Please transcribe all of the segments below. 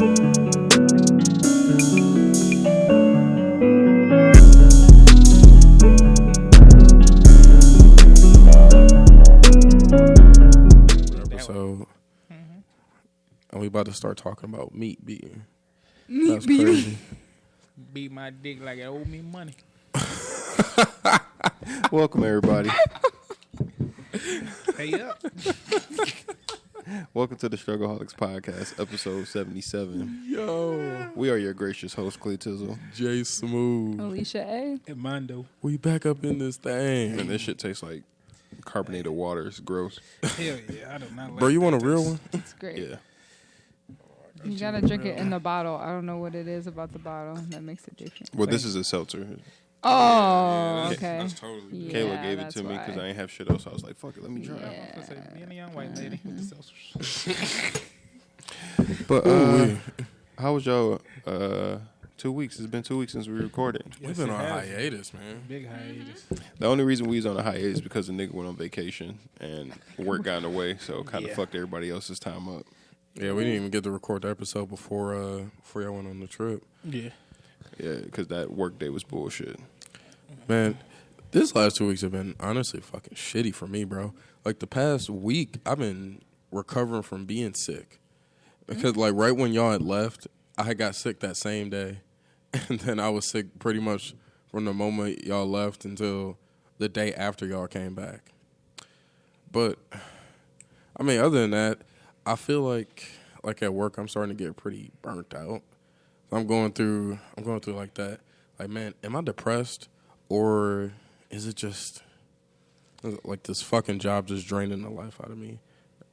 And we about to start talking about meat beating. That's crazy. Beat my dick like it owed me money. Welcome, everybody. Hey up. Welcome to the Struggleaholics Podcast, episode 77. Yo. We are your gracious host, Clay Tizzle. Jay Smooth. Alicia A. And Mondo. We back up in this thing. Man, this shit tastes like carbonated water. It's gross. Hell yeah, I do not like Bro, you want a that real taste. one? It's great. Yeah. You gotta drink it in the bottle. I don't know what it is about the bottle that makes it different. Well, this is a seltzer. Oh, okay. That's totally Yeah, Kayla gave it that's to me because why. I ain't have shit else. So I was like, fuck it, let me try it. Yeah. I was gonna say, me and the young white lady with the seltzers. But how was y'all 2 weeks? It's been 2 weeks since we recorded. We've been on hiatus, man. Big hiatus. The only reason we was on a hiatus is because the nigga went on vacation and work got in the way, so kind of fucked everybody else's time up. Yeah, we didn't even get to record the episode before y'all went on the trip. Yeah. Yeah, because that work day was bullshit. Man, this last 2 weeks have been honestly fucking shitty for me, bro. Like the past week, I've been recovering from being sick. Because like right when y'all had left, I got sick that same day. And then I was sick pretty much from the moment y'all left until the day after y'all came back. But, I mean, other than that, I feel like at work, I'm starting to get pretty burnt out. I'm going through like that. Like, man, am I depressed or is it just like this fucking job just draining the life out of me?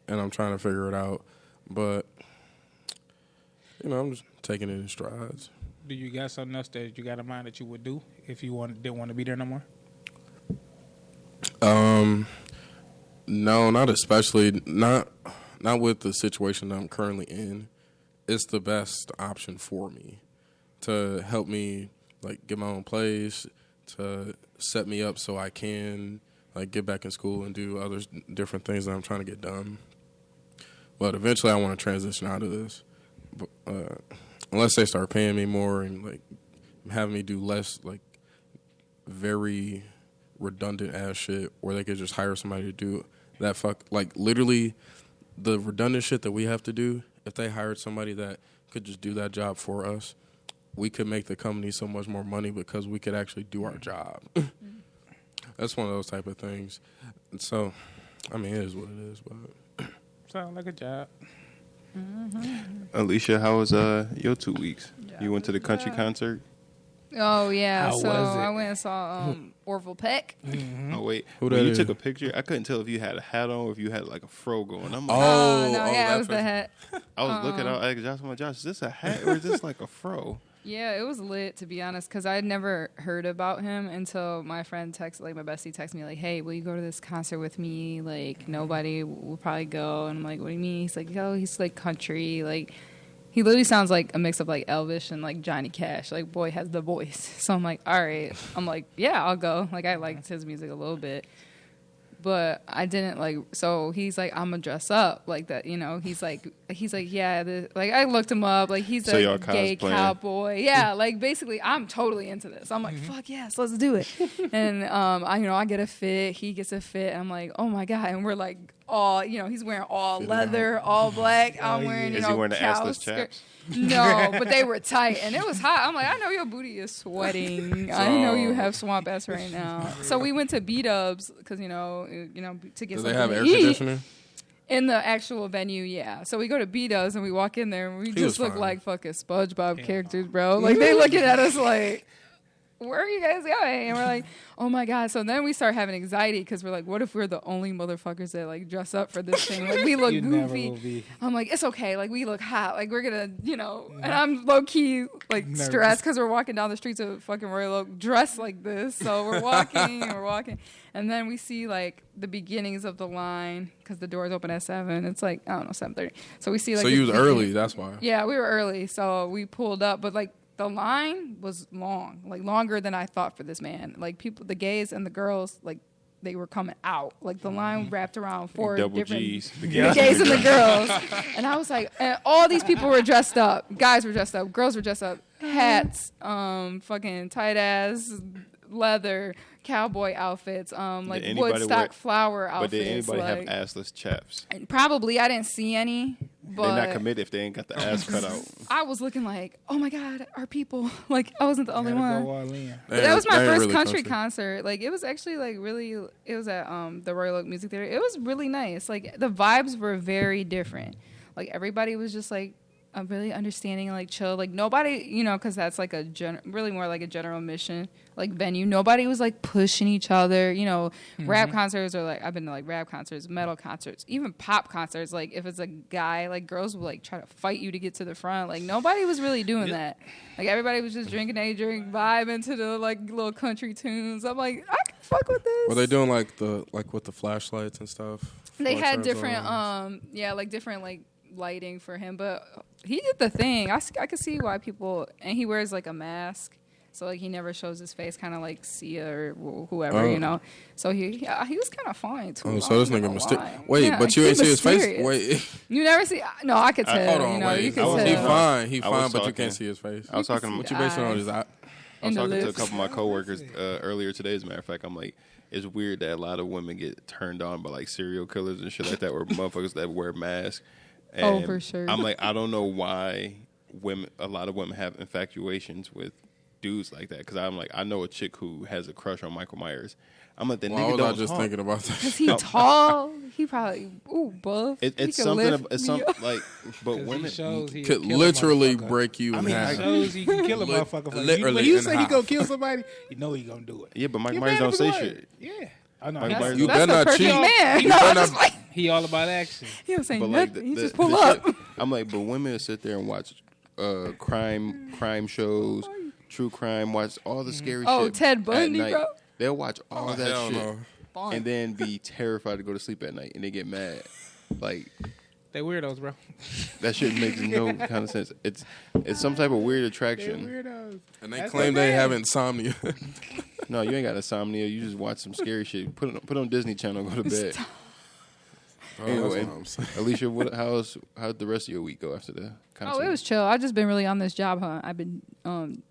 And I'm trying to figure it out. But, you know, I'm just taking it in strides. Do you got something else that you got in mind that you would do if you didn't want to be there no more? No, not especially. Not with the situation that I'm currently in. It's the best option for me to help me like get my own place, to set me up so I can like get back in school and do other different things that I'm trying to get done. But eventually, I want to transition out of this. But, unless they start paying me more and like having me do less like very redundant ass shit, where they could just hire somebody to do that like literally the redundant shit that we have to do. If they hired somebody that could just do that job for us, we could make the company so much more money because we could actually do our job. That's one of those type of things. And so, I mean, it is what it is. But Sound like a job. Mm-hmm. Alicia, how was your 2 weeks? Yeah, You went to the country concert? Oh, yeah. How so was it? I went and saw Orville Peck. Mm-hmm. Oh, wait. Who When that you is? took a picture, I couldn't tell if you had a hat on or if you had like a fro going. I'm like, No, yeah, that it was the person. hat. I was looking out at Josh. I'm like, Josh, is this a hat or is this like a fro? Yeah, it was lit, to be honest, because I had never heard about him until my friend my bestie texted me, like, hey, will you go to this concert with me? Like, nobody will probably go. And I'm like, what do you mean? He's like, oh, he's like country. Like, he literally sounds like a mix of like Elvis and like Johnny Cash. Like, boy has the voice. So I'm like, all right. I'm like, yeah, I'll go. Like, I liked his music a little bit. But I didn't like, so he's like, I'm gonna dress up like that, you know. He's like, yeah, like I looked him up, like he's So y'all a gay cosplaying? cowboy, yeah. Like basically, I'm totally into this. I'm like, fuck yes, let's do it. And I get a fit, he gets a fit. I'm like, oh my god, and we're like, all, you know, he's wearing all leather, all black. I'm wearing, you Is know, he wearing the cow assless skirt. chaps? No, but they were tight and it was hot. I'm like, I know your booty is sweating. I know you have swamp ass right now. So we went to B-Dubs because you know to get do something they have to air eat. conditioning? In the actual venue, yeah. So we go to B-Dubs and we walk in there and we just look fine. like fucking SpongeBob characters, bro. Like they looking at us like, where are you guys going? And we're like, oh my god. So then we start having anxiety because we're like, what if we're the only motherfuckers that like dress up for this thing? Like we look You never goofy. will be. I'm like, it's okay. Like we look hot. Like we're gonna, you know. And I'm low key like Nervous. stressed because we're walking down the streets of fucking Royal Oak dressed like this. So we're walking and we're walking, and then we see like the beginnings of the line because the doors open at 7. It's like I don't know 7:30. So we see like. So the you was beginning. early, that's why. Yeah, we were early, so we pulled up, but like the line was long, like longer than I thought for this man. Like people, the gays and the girls, like they were coming out. Like the line wrapped around 4 Double different G's. the gays and the girls. And I was like, and all these people were dressed up. Guys were dressed up. Girls were dressed up. Hats, fucking tight ass leather, cowboy outfits, like Woodstock flower outfits. But did anybody like, have assless chaps? Probably. I didn't see any. But They're not committed if they ain't got the ass cut out. I was looking like, oh my God, our people. Like, I wasn't the only Gotta go one. all in. But that was my first country concert. Like, it was actually like really, it was at the Royal Oak Music Theater. It was really nice. Like, the vibes were very different. Like, everybody was just like, really understanding and like chill. Like, nobody, you know, because that's like a really more like a general mission like venue. Nobody was like pushing each other. You know, rap concerts or like I've been to like rap concerts, metal concerts, even pop concerts. Like if it's a guy, like girls will like try to fight you to get to the front. Like nobody was really doing that. Like everybody was just drinking a drink, vibing to the like little country tunes. I'm like, I can fuck with this. Were they doing like with the flashlights and stuff? They had different like different like lighting for him, but he did the thing. I could see why people, and he wears like a mask, so like he never shows his face, kind of like Sia or whoever, you know. So he was kind of fine too. Oh, so this nigga mysterious. Wait, yeah, but you ain't see his face. Wait, you never see? No, I could tell. Hold on, you know, wait. you could tell. He fine, but you can't see his face. I was talking. What you basing on his eye? I was talking to a couple of my coworkers earlier today. As a matter of fact, I'm like, it's weird that a lot of women get turned on by like serial killers and shit like that, or motherfuckers that wear masks. And for sure. I'm like, I don't know why a lot of women have infatuations with dudes like that. Because I'm like, I know a chick who has a crush on Michael Myers. I'm like, the nigga don't just talk. Thinking about that. Cause he tall. He probably buff. It's something. It's something like, but women could literally break you in half. It shows he can kill a motherfucker. Literally, when you say he gonna kill somebody, you know he gonna do it. Yeah, but Michael Myers don't say shit. Yeah. I know. You better not cheat. Man. He all about action. He don't say But nothing. like He just pull up. I'm like, but women sit there and watch crime shows, true crime, watch all the scary shit. Oh, Ted Bundy, bro. They'll watch all that shit no. and then be terrified to go to sleep at night, and they get mad. Like, they weirdos, bro. that shit makes no kind of sense. It's some type of weird attraction. They're weirdos. And they claim they have insomnia. No, you ain't got insomnia. You just watch some scary shit. Put on Disney Channel. Go to bed. Anyway, Alicia, how'd the rest of your week go after the concert? Oh, it was chill. I've just been really on this job hunt. I've been,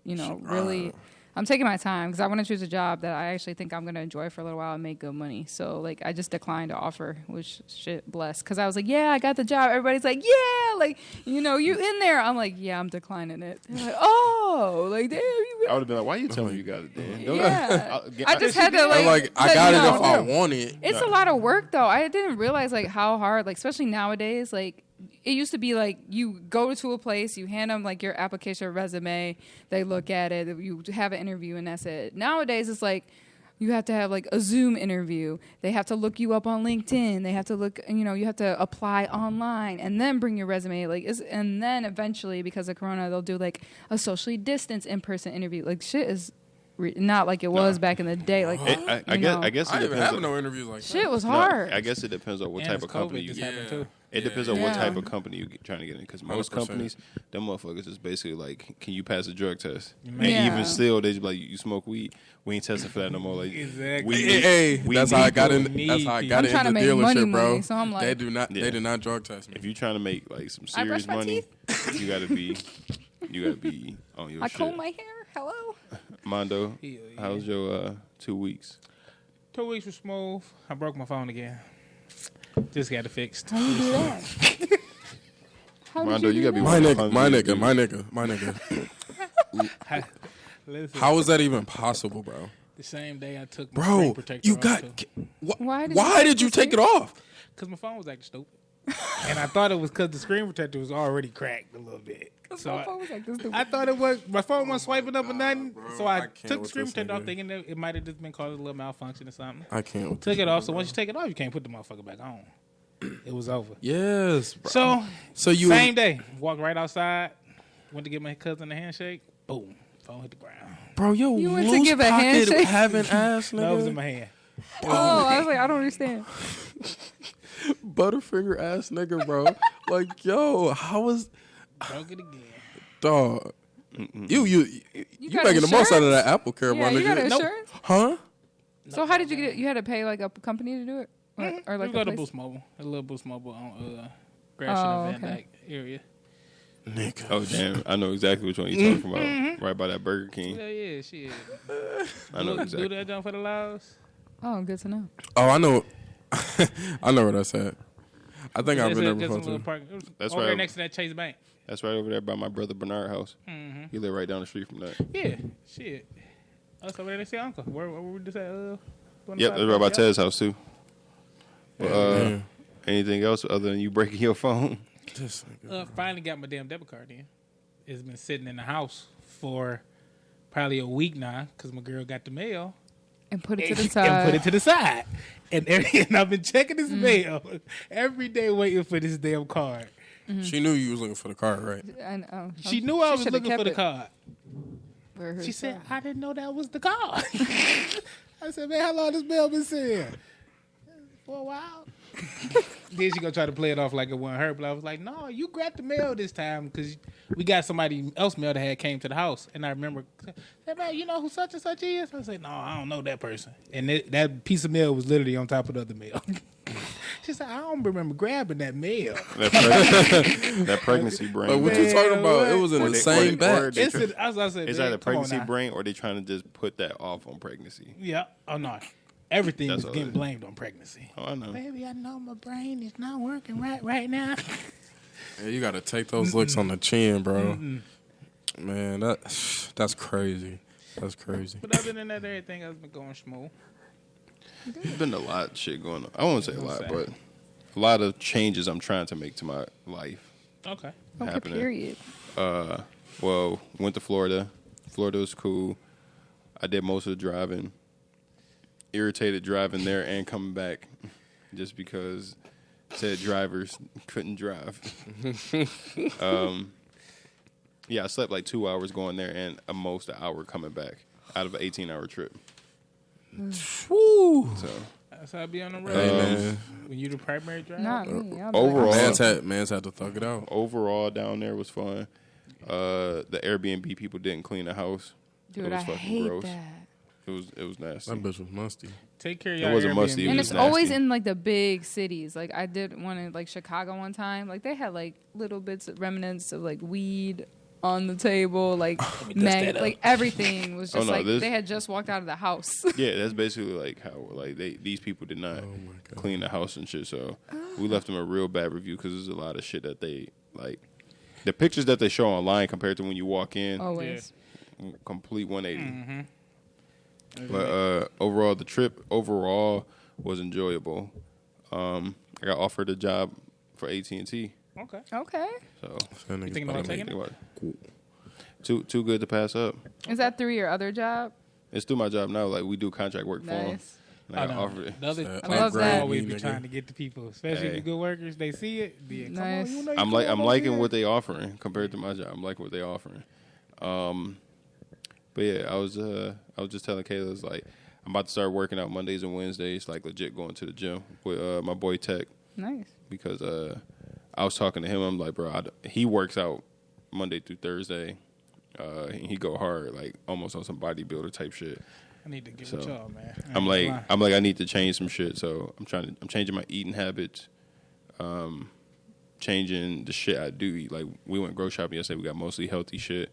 really. I'm taking my time because I want to choose a job that I actually think I'm going to enjoy for a little while and make good money. So, like, I just declined to offer, which shit blessed. Because I was like, yeah, I got the job. Everybody's like, yeah, like, you know, you in there. I'm like, yeah, I'm declining it. They're like, oh, like, damn. I would have been like, why you telling me you got it, Dan? Yeah. I just had to, like, I got it if I want it. It's a lot of work, though. I didn't realize, like, how hard, like, especially nowadays, like, it used to be like you go to a place, you hand them like your application or resume, they look at it, you have an interview, and that's it. Nowadays, it's like you have to have like a Zoom interview. They have to look you up on LinkedIn. They have to look, you have to apply online and then bring your resume. And then eventually, because of Corona, they'll do like a socially distanced in-person interview. Like shit is not like it was back in the day. Like I guess it I didn't depends. have no interviews like that. Shit was hard. I guess it depends on what type of company you get. It depends on what type of company you're trying to get in. Because most 100%. companies, them motherfuckers is basically like, can you pass a drug test? Yeah. And even still, they just be like, you smoke weed. We ain't testing for that no more. Like, exactly. That's how I got in. That's how I got into the dealership, bro. So I'm like, they did not drug test me. if you're trying to make like some serious money, you gotta be on your I shit. comb my hair. Hello. Mondo, Yeah. how's your 2 weeks? 2 weeks was smooth. I broke my phone again. Just got it fixed. How you do that? Mondo, you gotta be My one nigga. Listen, How is that even possible, bro? the same day I took my screen Bro, protector you off, got. too. Why did you take it off? Because my phone was acting stupid. And I thought it was because the screen protector was already cracked a little bit. So I thought it was, my phone wasn't swiping up or nothing. Bro, So I can't took the with screen this protector off nigga. thinking that it might have just been causing a little malfunction or something. I can't. Took it off. So once you take it off, you can't put the motherfucker back on. It was over. Yes, bro. So you same day, walked right outside, went to give my cousin a handshake. Boom, phone hit the ground. bro, yo, You went to loose give a pocket handshake? having ass, No, it was in nigga, my hand. Oh, I was like, I don't understand. butterfinger ass nigga, bro. Like, yo, how was Broke it again. dog? You got making the most out of insurance? that Apple Care, Yeah, my you got nigga. insurance? Huh? So how did you get it? You had to pay like a company to do it, or like we go a to place? Boost Mobile, a little Boost Mobile on Gratiot and Van Dyke area. Nigga. Oh damn! I know exactly which one you're talking about. Right by that Burger King. Yeah, shit. I know exactly. Do that jump for the Laos. Oh, good to know. Oh, I know. I know where that's at. I think I've been there Just a before little too. park. That's over right. next to that Chase Bank. That's right over there by my brother Bernard's house. He live right down the street from that. Yeah, shit. That's over there. They say Uncle. Where we just at? Yep, that's right by Ted's house too. But, anything else other than you breaking your phone? Finally got my damn debit card in. It's been sitting in the house for probably a week now because my girl got the mail. And put it to the side. And put it to the side. And I've been checking this mail every day waiting for this damn card. She knew you was looking for the card, right? I know. She knew I was should've looking kept for the it card. for She said, herself. I didn't know that was the card. I said, man, how long this mail been sitting? For a while. Then she gonna try to play it off like it wasn't her, but I was like, no, you grabbed the mail this time because we got somebody else mail that had came to the house. And I remember, said, man, you know who such and such is? I said, no, I don't know that person. And that piece of mail was literally on top of the other mail. She said, I don't remember grabbing that mail. That pregnancy brain. Like, what you talking about? It was in Or the they- same or batch. they- It's I said, Is man, that a come on pregnancy now. brain, or they trying to just put that off on pregnancy? Yeah. Oh, no. Everything That's was all getting it is. blamed on pregnancy. Oh, I know. Baby, I know my brain is not working right now. Yeah, you got to take those licks on the chin, bro. Man, that's crazy. That's crazy. But other than that, everything has been going smooth. There's been a lot of shit going on. I won't say a lot, Say. but a lot of changes I'm trying to make to my life. Okay. Okay, happening. period. Well, went to Florida. Florida was cool. I did most of the driving. Irritated driving there and coming back just because said drivers couldn't drive. Yeah, I slept like 2 hours going there and almost an hour coming back out of an 18-hour trip. Woo! So That's how I be on the road. Hey, man. When you the primary driver. Not me. I'll be overall- like, Man's had to thug it out. overall down there was fun. The Airbnb people didn't clean the house. dude, it was I fucking hate gross. that. It was nasty. That bitch was musty. Take care of It your wasn't Airbnb. musty, it And was it's nasty. always in like the big cities. Like I did one in like Chicago one time. Like they had like little bits of remnants of like weed on the table, like that up. like everything was just no, like this- they had just walked out of the house. Yeah, that's basically like how like these people did not clean the house and shit. So we left them a real bad review because there's a lot of shit that they like. The pictures that they show online compared to when you walk in, Always. complete 180. But overall, the trip overall was enjoyable. I got offered a job for AT&T, Okay. Okay. so That nigga's thinking about about to taking make it? too good to pass up. Is that through your other job? It's through my job now. Like we do contract work for them. Nice. And I got offered it. The other I place love that. always be Nigga. trying to get the people, especially Hey. the good workers. They see it. Then, come Nice. on, you know you I'm come over liking here. what they offering compared to my job. I'm liking what they offering. But yeah, I was just telling Kayla, it's like I'm about to start working out Mondays and Wednesdays, like legit going to the gym with my boy Tech, Nice. because I was talking to him. I'm like, bro, he works out Monday through Thursday. And he go hard, like almost on some bodybuilder type shit. I need to get So, with y'all, man. I I'm ain't like, gonna lie. I need to change some shit. So I'm changing my eating habits, changing the shit I do eat. Like we went grocery shopping yesterday. We got mostly healthy shit.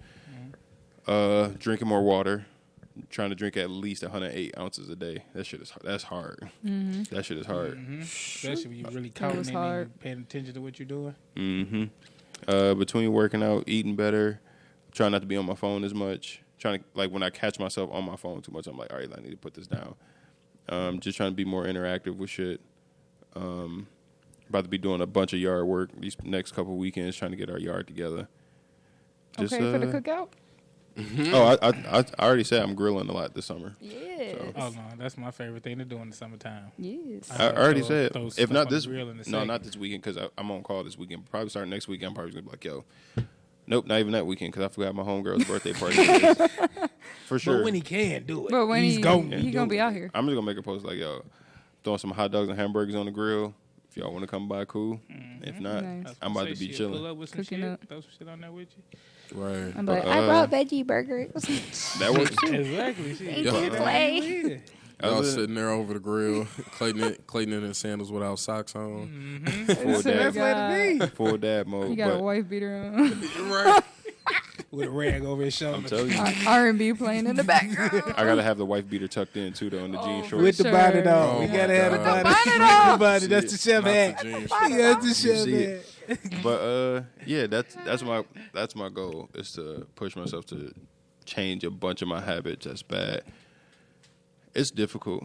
Drinking more water. Trying to drink at least 108 ounces a day. That's hard. That shit is hard. Especially when you really was counting hard. and paying attention to what you're doing. Between working out, eating better, trying not to be on my phone as much. Trying to, like, when I catch myself on my phone too much, I'm like, all right, I need to put this down. Just trying to be more interactive with shit. About to be doing a bunch of yard work these next couple weekends, trying to get our yard together. Just, Okay for the cookout? Oh, I already said I'm grilling a lot this summer. Yes. Oh no, that's my favorite thing to do in the summertime. Yes. I already said, throw if stuff not on the this, grill in the no, second. not this weekend, because I'm on call this weekend. Probably starting next weekend, I'm probably going to be like, yo, nope, not even that weekend, because I forgot my homegirl's birthday party. For sure. But when he can do it, But when he's he going gonna be out here. I'm just going to make a post like, yo, throwing some hot dogs and hamburgers on the grill. If y'all want to come by, cool. If not, Nice. I'm about to be Pull chilling. up with some Cooking shit, up. throw some shit on there with you. Right. I'm like, But, I brought veggie burgers. That works too. Exactly. Shit. Thank you, Clay. Y'all sitting there over the grill, Clayton in his sandals without socks on. Full dad, That's way to be. full dad mode. He got a but wife beater on. Right. With a rag over his I'm shoulder. telling you, R&B playing in the background. I gotta have the wife beater tucked in too, though, in the jean shorts. With the Sure. bonnet on. Oh we my gotta have the God. bonnet. With the bonnet on. bonnet. That's the chef Not hat. the jeans. That's the chef see hat. it. But yeah, that's my goal, is to push myself to change a bunch of my habits. That's bad. It's difficult.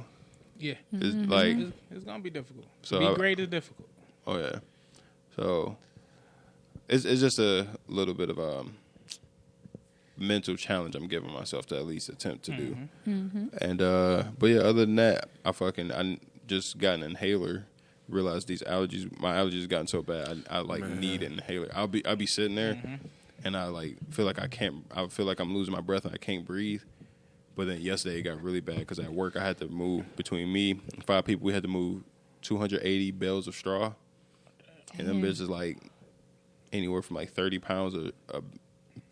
Yeah. It's like, It's gonna be difficult. So Be great is difficult. oh yeah. So it's just a little bit of mental challenge I'm giving myself to at least attempt to do. And but yeah, other than that, I just got an inhaler. Realized my allergies gotten so bad. I need an inhaler. I'll be sitting there and I feel like I feel like I'm losing my breath and I can't breathe. But then yesterday it got really bad because at work I had to move, between me and 5 people, we had to move 280 bales of straw. And them bitches anywhere from 30 pounds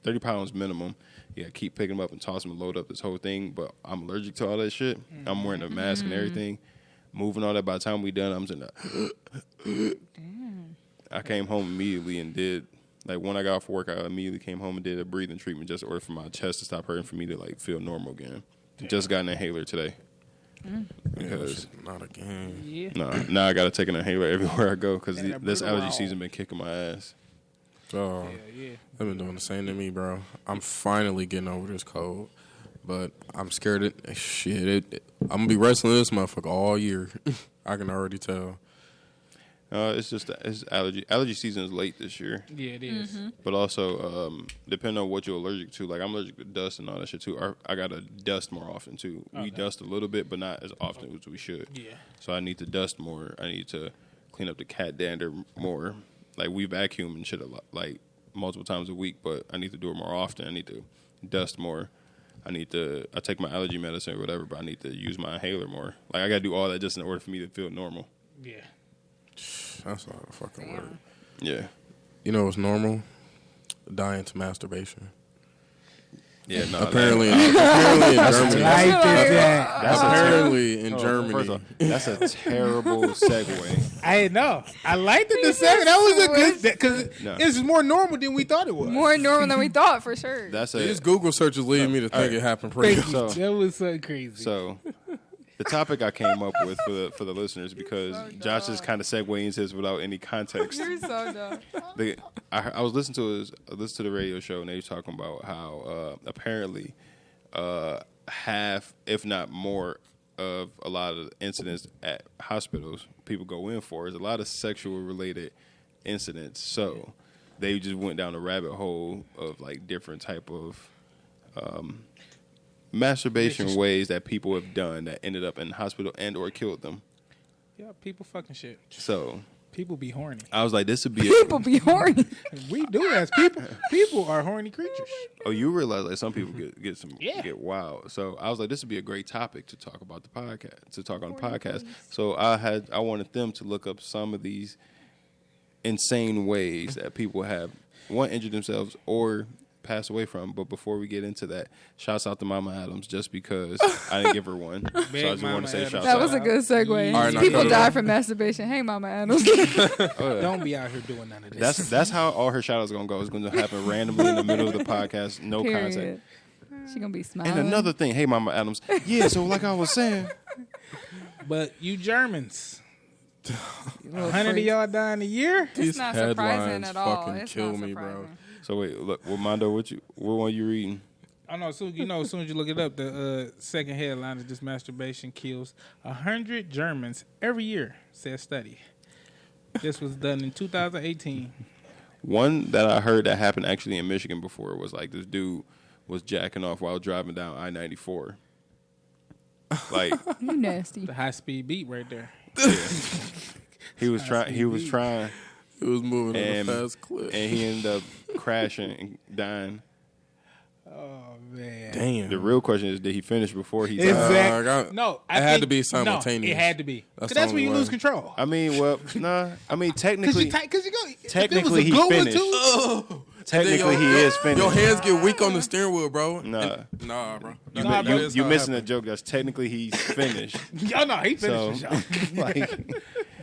30 pounds minimum. Yeah, keep picking them up and toss them and load up this whole thing. But I'm allergic to all that shit. I'm wearing a mask and everything. Moving all that. By the time we done, I'm just I came home immediately and did, when I got off work, I immediately came home and did a breathing treatment just in order for my chest to stop hurting, for me to feel normal again. Just got an inhaler today. Because not again. Yeah. now I got to take an inhaler everywhere I go because Yeah, this allergy brutal. season been kicking my ass. So Yeah. they've been doing the same to me, bro. I'm finally getting over this cold, but I'm scared I'm gonna be wrestling this motherfucker all year. I can already tell. It's allergy season is late this year. Yeah, it is. But also, depending on what you're allergic to, I'm allergic to dust and all that shit too. I gotta dust more often too. We dust a little bit, but not as often as we should. Yeah. So I need to dust more. I need to clean up the cat dander more. We vacuum and shit a lot, multiple times a week, but I need to do it more often. I need to dust more. I take my allergy medicine or whatever, but I need to use my inhaler more. I gotta do all that just in order for me to feel normal. Yeah. That's not a fucking word. Yeah. You know what's normal? Dying to masturbation. Yeah, no. Apparently in Germany. Apparently in First Germany. off, that's a terrible segue. I know. I liked it the second. That was a good, because No. it's more normal than we thought it was. More normal than we thought, for sure. These Google searches leading me to think it happened pretty Thank you. So- That was so crazy. So, the topic I came up with for the listeners, because Josh is kind of segueing into this without any context. You're so dumb. I was listening to the radio show, and they were talking about how apparently half, if not more, of a lot of incidents at hospitals people go in for is a lot of sexual related incidents. So they just went down a rabbit hole of different type of masturbation ways that people have done that ended up in hospital and or killed them. Yeah, people fucking shit. So People be horny. I was like, this would be People be horny. We do as people. People are horny creatures. Oh, you realize some people get Yeah. get wild. So I was like, this would be a great topic to talk about the podcast, to talk on the podcast. So I wanted them to look up some of these insane ways that people have injured themselves or passed away from. But before we get into that, shouts out to Mama Adams, just because I didn't give her one. So I just want to say shouts That out. was a good segue. All right, now People cut it die off. from masturbation. Hey, Mama Adams. Don't be out here doing none of this. That's how all her shout outs are gonna go. It's gonna happen randomly in the middle of the podcast, no contact. Period. She gonna be smiling. And another thing, hey Mama Adams. Yeah, so like I was saying. But you Germans, Little 100 of freak. y'all dying a year? It's These not surprising headlines at all. fucking It's kill not me, bro. surprising. So wait, look, well, Mondo, what one you reading? Oh no! As soon as you look it up, the second headline is just masturbation kills 100 Germans every year, says study. This was done in 2018. One that I heard that happened actually in Michigan before was like this dude was jacking off while driving down I-94. Like You nasty. The high speed beat right there. he was trying, It was moving And- at a fast clip. and he ended up crashing and dying. Oh man! Damn. The real question is, did he finish before he died? Exactly. No, it had to be simultaneous. No, it had to be. That's That's the when only you lose way. control. I mean, well, nah. I mean, Cause technically, you go. technically if he it was a good finished. one too. technically he is finished. Your hands get weak on the steering wheel, bro. Nah. Nah, bro. You missing a joke. That's technically he's finished. Yo, no, he finished the show. Like,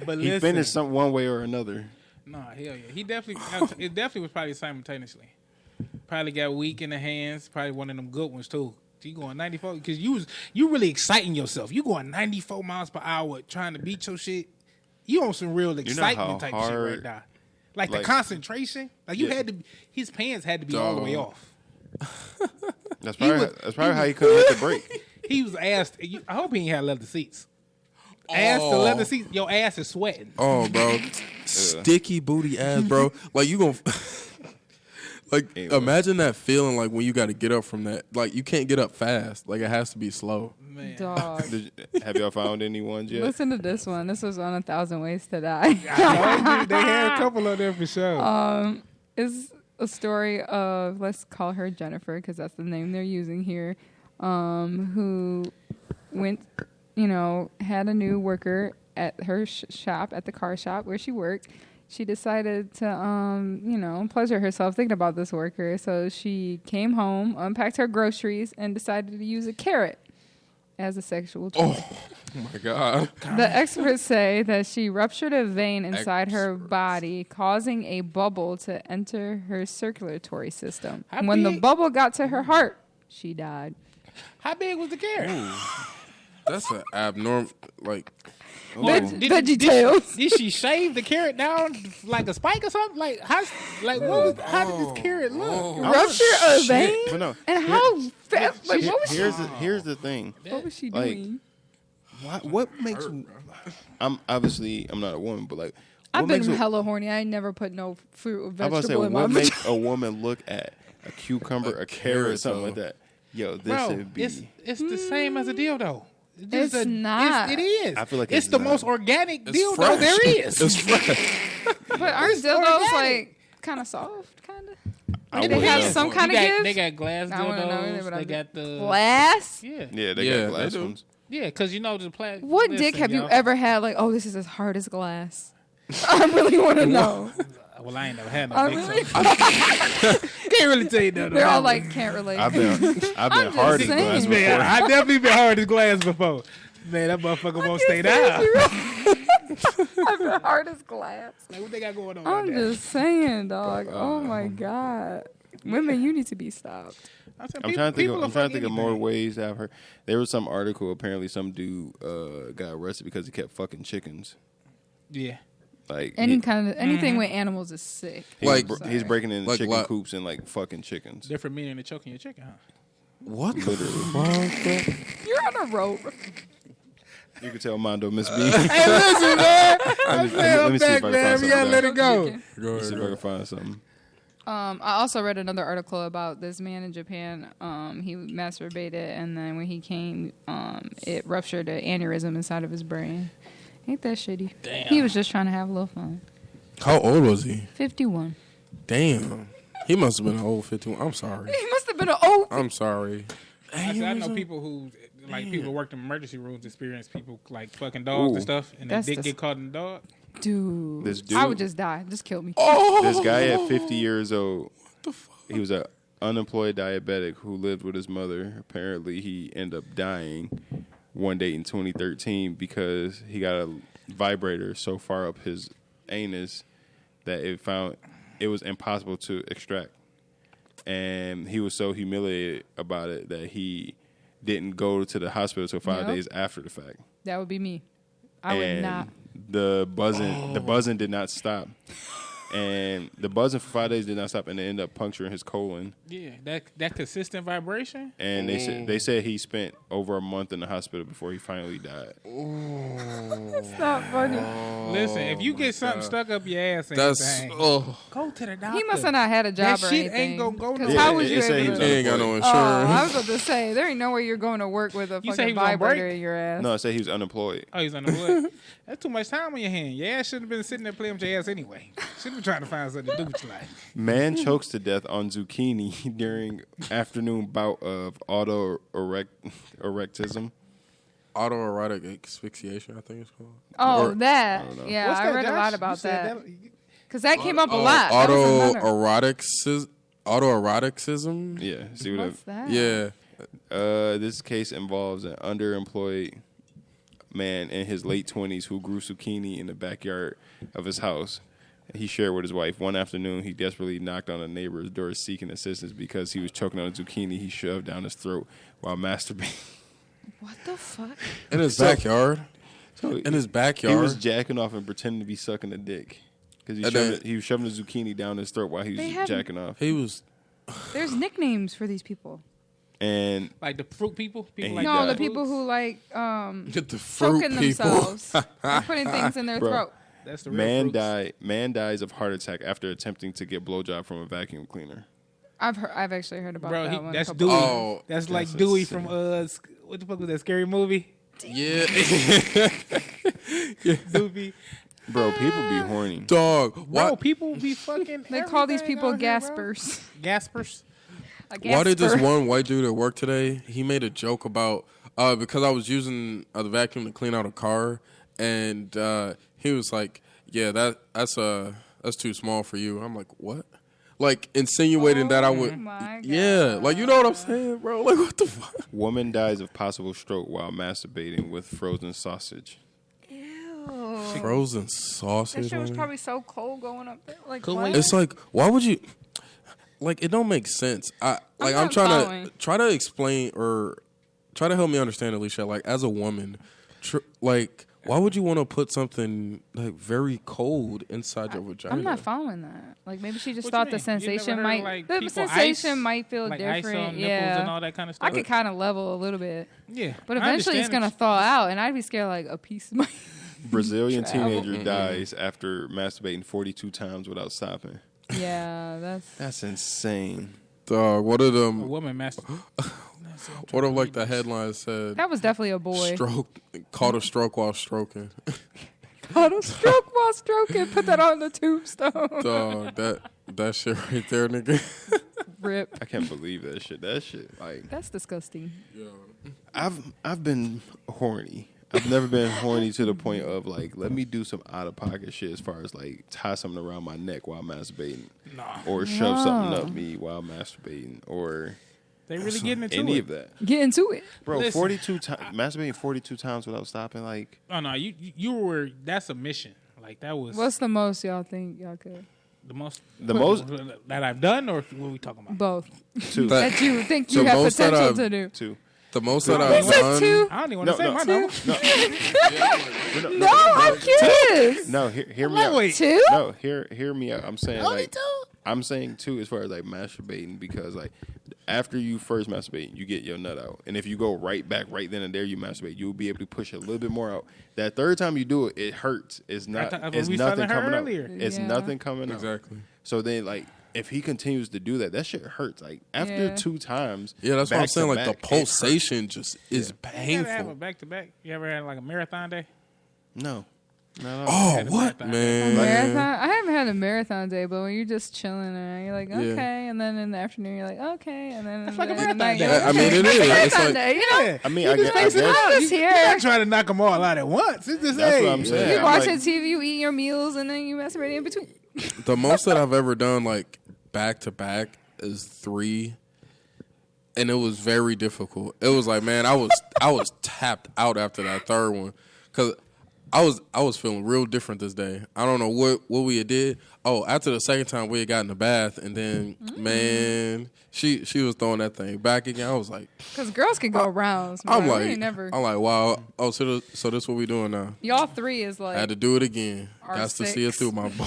But he finished one way or another. Nah, hell yeah. He definitely, it definitely was probably simultaneously. Probably got weak in the hands. Probably one of them good ones too. You going 94 because you really exciting yourself. You going 94 miles per hour trying to beat your shit. You on some real excitement type shit right now. Like the concentration. Like you had to. His pants had to be all the way off. That's probably how he couldn't hit the brake. He was asked. I hope he ain't had leather seats. Ass to leather seats. Your ass is sweating. Oh, bro, sticky booty ass, bro. Like you gonna. Like, imagine that feeling like when you got to get up from that. Like, you can't get up fast. Like, it has to be slow. Man. Dog. Have y'all found any ones yet? Listen to this one. This was on 1,000 Ways to Die. They had a couple of them for sure. It's a story of, let's call her Jennifer because that's the name they're using here, who went, had a new worker at her shop, at the car shop where she worked. She decided to, pleasure herself thinking about this worker. So she came home, unpacked her groceries, and decided to use a carrot as a sexual tool. Oh, my God. The experts say that she ruptured a vein inside her body, causing a bubble to enter her circulatory system. When the bubble got to her heart, she died. How big was the carrot? Ooh, that's an abnormal, like... Veggie Tales. Did she shave the carrot down like a spike or something? Like how? Like how did this carrot look? Rupture a vein? But no, and how fast? Like what was here's the thing. What was she doing? What makes? I'm not a woman, but like I've been hella horny. I ain't never put no fruit or vegetable in my what makes a woman look at a cucumber, a carrot, something like that? Yo, this would be. It's the same as a dildo. It's not. It is. I feel like it's the most organic dildo fresh. there is. It's fresh. But aren't dildos like kind of soft, kind of? They have some kind of give? They got glass dildos. They got the glass. Yeah, they got glass ones. Yeah, because the plastic. What dick have you ever had? Like, oh, this is as hard as glass. I really want to know. Well, I ain't never had no dick. Really? Can't really tell you that. They're all like, can't relate. I've been hard as glass before. Man, I've definitely been hard as glass before. Man, that motherfucker won't stay down. I've been hard as glass. Like, what they got going on? I'm just saying, dog. Oh my God, women, you need to be stopped. I'm trying to think of more ways I've heard. There was some article. Apparently, some dude got arrested because he kept fucking chickens. Yeah. Like anything with animals is sick. He's breaking in chicken coops and like fucking chickens. Different meaning than choking your chicken, huh? What? Literally. You're on a rope. You can tell Mondo Miss B. Hey, listen, man. Let me see if I can find something. We gotta let it go. Let me see if I can find something. I also read another article about this man in Japan. He masturbated, and then when he came, it ruptured an aneurysm inside of his brain. Ain't that shitty? Damn. He was just trying to have a little fun. How old was he? 51. Damn. He must have been an old 51. I'm sorry. He must have been an old. I'm sorry. I know people who worked in emergency rooms experience people like fucking dogs and stuff, and their dick get caught in the dog. Dude, I would just die. Just kill me. This guy at 50 years old, he was an unemployed diabetic who lived with his mother. Apparently, he ended up dying one day in 2013 because he got a vibrator so far up his anus that it was impossible to extract. And he was so humiliated about it that he didn't go to the hospital until 5 days after the fact. That would be me. I would not. The buzzing did not stop. And the buzzing for 5 days did not stop, and it ended up puncturing his colon. Yeah, that consistent vibration. And they said he spent over a month in the hospital before he finally died. That's not funny. Listen, if you get something stuck up your ass, go to the doctor. He must have not had a job that or shit anything. Ain't gonna go. Because how would you able to? He ain't got no insurance. I was about to say there ain't no way you're going to work with a fucking vibrator in your ass. No, I said he was unemployed. Oh, he's unemployed. That's too much time on your hand. Your ass shouldn't have been sitting there playing with your ass anyway. Should have been trying to find something to do with your life. Man chokes to death on zucchini during afternoon bout of autoeroticism. Autoerotic asphyxiation, I think it's called. Oh, that. Yeah, What's I that, read a Josh? lot about You said that. Because that came up a lot. That was another- Autoeroticism. Yeah. See what What's that? Yeah. This case involves an underemployed man in his late 20s who grew zucchini in the backyard of his house. He shared with his wife. One afternoon, he desperately knocked on a neighbor's door seeking assistance because he was choking on a zucchini he shoved down his throat while masturbating. What the fuck? In his backyard. In his backyard. He was jacking off and pretending to be sucking a dick. Because he was shoving the zucchini down his throat while he was jacking off. There's nicknames for these people. And like the fruit people? The people who like get the fruit choking people. themselves or putting things in their throat. That's the real man dies of heart attack after attempting to get blowjob from a vacuum cleaner. I've actually heard about that one. That's Dewey. Oh, that's like Dewey from what the fuck was that scary movie? Yeah. Dewey. Bro, people be horny. Dog. Bro, people be fucking. They call these people gaspers. Gaspers. Why did this one white dude at work today? He made a joke about because I was using the vacuum to clean out a car, and he was like, "Yeah, that's too small for you." I'm like, "What?" Like insinuating that I would. Yeah, like you know what I'm saying, bro? Like what the fuck? Woman dies of possible stroke while masturbating with frozen sausage. Frozen sausage. That shit was probably so cold going up there. Like, it's like, why would you? Like, it don't make sense. I'm trying to explain or try to help me understand, Alicia. Like, as a woman, why would you want to put something like very cold inside your vagina? I'm not following that. Like, maybe she just thought the sensation might might feel like different. Ice on nipples and all that kind of stuff. I could kind of level a little bit. Yeah, but eventually it's gonna thaw out, and I'd be scared like a piece of my. Brazilian teenager dies after masturbating 42 times without stopping. Yeah, that's insane. Dog, what are them? A woman what if like the headline said? That was definitely a boy. Caught a stroke while stroking. Caught a stroke while stroking. Put that on the tombstone. Dog, that shit right there, nigga. Rip. I can't believe that shit. That shit, like that's disgusting. Yo. I've been horny. I've never been horny to the point of like, let me do some out of pocket shit as far as like tie something around my neck while masturbating, or shove something up me while masturbating, or they really getting into any it. of that. Get into it, bro. Listen, 42 times masturbating 42 times without stopping. Like, oh no, you were. That's a mission. Like that was. What's the most y'all think y'all could? The most that I've done, or what are we talking about? Both. 2. That you think you have potential to do. 2. The most that I've done. 2? I don't even want to say my number. No, I'm curious. No, hear me out. Wait, 2? No, hear me out. I'm saying only like 2? I'm saying 2 as far as like masturbating, because like after you first masturbate, you get your nut out, and if you go right back right then and there, you masturbate, you'll be able to push a little bit more out. That third time you do it, it hurts. It's not. It's nothing coming out. It's nothing coming out. Exactly. So then like. If he continues to do that shit hurts. Like after 2 times, that's what I'm saying. Like the pulsation just is painful. You ever have a back to back? You ever had like a marathon day? No. Oh, what, man? Marathon? I haven't had a marathon day, but when you're just chilling and you're like, okay, and then in the afternoon you're like, okay, and then it's like a marathon day. day. I mean, it is. It's like, day, you know? I mean, I guess you're not trying to knock them all out at once. It's just that's what I'm saying. You watching TV, you eat your meals, and then you masturbate in between. The most that I've ever done, like back to back, is 3, and it was very difficult. It was like, man, I was tapped out after that third one, because I was feeling real different this day. I don't know what we had did. Oh, after the second time we had got in the bath, and then man, she was throwing that thing back again. I was like, because girls can go rounds. I'm like, wow. Oh, so this what we doing now? Y'all 3 is like, I had to do it again. Got to see it through, my boy.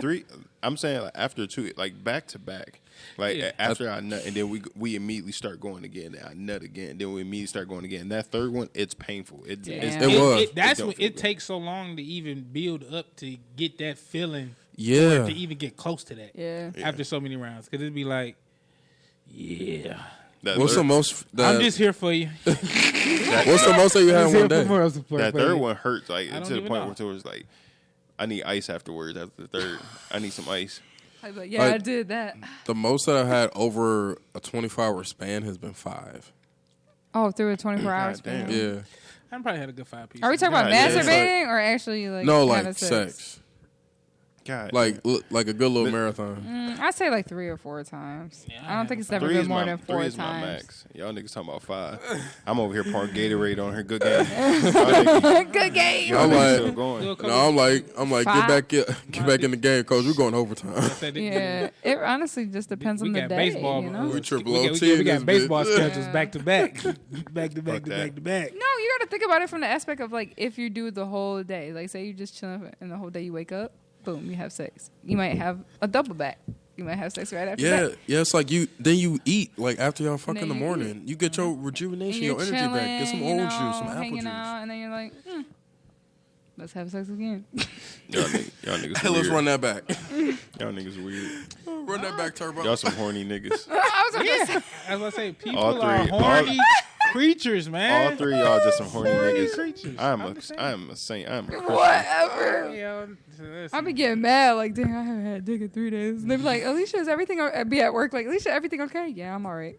3. I'm saying like after 2, like back to back. Like after I nut, and then we immediately start going again. I nut again, then we immediately start going again. That third one, it's painful. It was. That's when it takes so long to even build up to get that feeling. Yeah. To even get close to that. Yeah. After so many rounds, because it'd be like, What's the most? I'm just here for you. What's the most that you had in one day? That third one hurts like to the point where it was like, I need ice afterwards. After the third, I need some ice. Like, I did that. The most that I've had over a 24-hour span has been 5. Oh, through a 24-hour span? Yeah. I probably had a good 5 pieces. Are we talking about masturbating or actually like no, like sex? God, like a good little marathon. I'd say like 3 or 4 times. Yeah, I don't think it's never three been is more my, than 4 three is my times. max. Y'all niggas talking about 5. I'm over here pouring Gatorade on her. Good game. Y'all Good game. niggas like- still going. No, I'm like, Five. get back in the game, coach. We're going overtime. Yeah, it honestly just depends on the got day. baseball. You know? We triple We OT got in this baseball bitch. schedules back to back, back to back Fuck to that. back to back. No, you got to think about it from the aspect of like if you do the whole day. Like say you just chilling and the whole day you wake up, boom, you have sex. You might have a double back. You might have sex right after that. Yeah, it's like you eat like after y'all fuck Then in the you morning. You get your And rejuvenation, you're your energy back. Get some chilling, orange juice, some apple hanging juice. out, and then you're like, let's have sex again. Y'all niggas Hey, let's weird. run that back. Y'all niggas weird. Run that back, Turbo. Y'all some horny niggas. I was about to say, I was gonna say people All are three- horny creatures, man. All 3 of y'all just some horny niggas. creatures. I am I'm just saying. a saint. I am a Christian. whatever. Yeah, I be getting mad, like, dang, I haven't had dick in 3 days. And they be like, Alicia, is everything? I'd be at work, like, Alicia, everything okay? Yeah, I'm all right.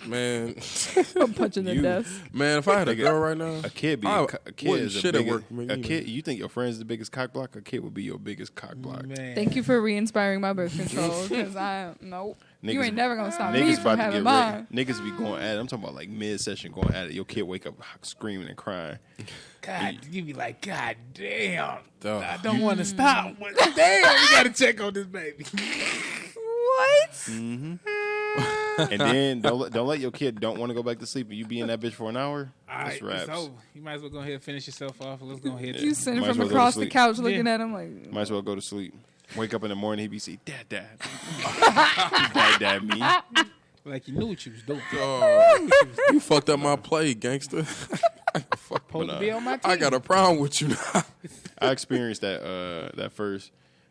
Man, I'm punching the You- desk. man, if I had a girl right now, A kid be I a kid wouldn't is the shit at biggest, work, man, a either. kid. You think your friend's the biggest cock block? A kid would be your biggest cock block. Man. Thank you for re-inspiring my birth control, because nope. You Niggas- ain't never going to stop me Niggas from about to having get mine. ready. Niggas be going at it. I'm talking about like mid-session going at it. Your kid wake up screaming and crying. God, you be like, God damn, Duh. I don't want to stop. But damn, we gotta check on this baby. What? And then don't let your kid don't want to go back to sleep. And you be in that bitch for an hour. All That's right, it's raps. over. You might as well go ahead and finish yourself off. Let's go ahead. You sitting Might as from well go to across the sleep. couch looking Yeah. at him like, Might as well go to sleep. Wake up in the morning, he be saying, Dad. Dad, me. Like you knew what you was doing. you fucked up my play, gangster. Supposed to be on my team. I got a problem with you now. I experienced that first.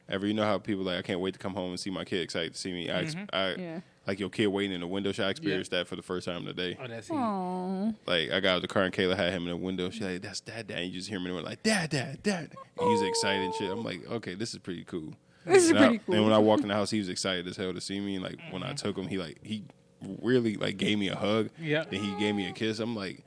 You know how people like I can't wait to come home and see my kid excited to see me. I yeah. like your kid waiting in the window. I experienced that for the first time today. Oh, that's it. Aww. Like I got out of the car and Kayla had him in the window. She like, that's Dad. And you just hear me like, Dad. And he's excited and shit. I'm like, okay, this is pretty cool. This is And pretty cool. And when I walked in the house, he was excited as hell to see me. And like when I took him, he really like gave me a hug. Yeah. Then he gave me a kiss. I'm like,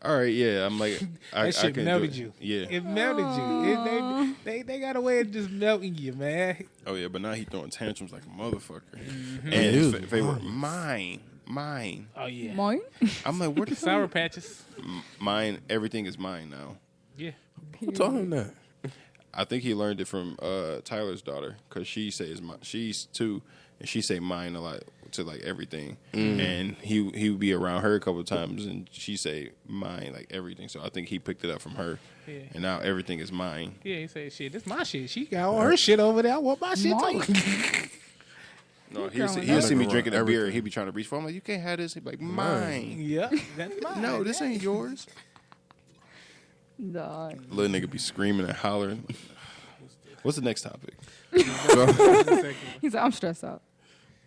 all right, yeah. I'm like, I That shit can melted do it. you. Yeah. It melted you. They got a way of just melting you, man. Oh yeah, but now he throwing tantrums like a motherfucker. Mm-hmm. And his favorite, mine. Oh yeah. Mine? I'm like, what the Sour patches. mine? Everything is mine now. Yeah. Who told him that? I think he learned it from Tyler's daughter because she says she's 2 and she say mine a lot to like everything, and he would be around her a couple of times and she say mine like everything. So I think he picked it up from her, Yeah. and now everything is mine. Yeah, he said, shit, this my shit. She got all her shit over there. I want my shit Mine. too. No, growing he'll up. see me Nigga drinking a want beer everything. and he'll be trying to reach for. I'm like, you can't have this. He'll be like, mine. Yeah, that's mine. No, this ain't yours. Dog. Little nigga be screaming and hollering. What's the next topic? He's like, I'm stressed out.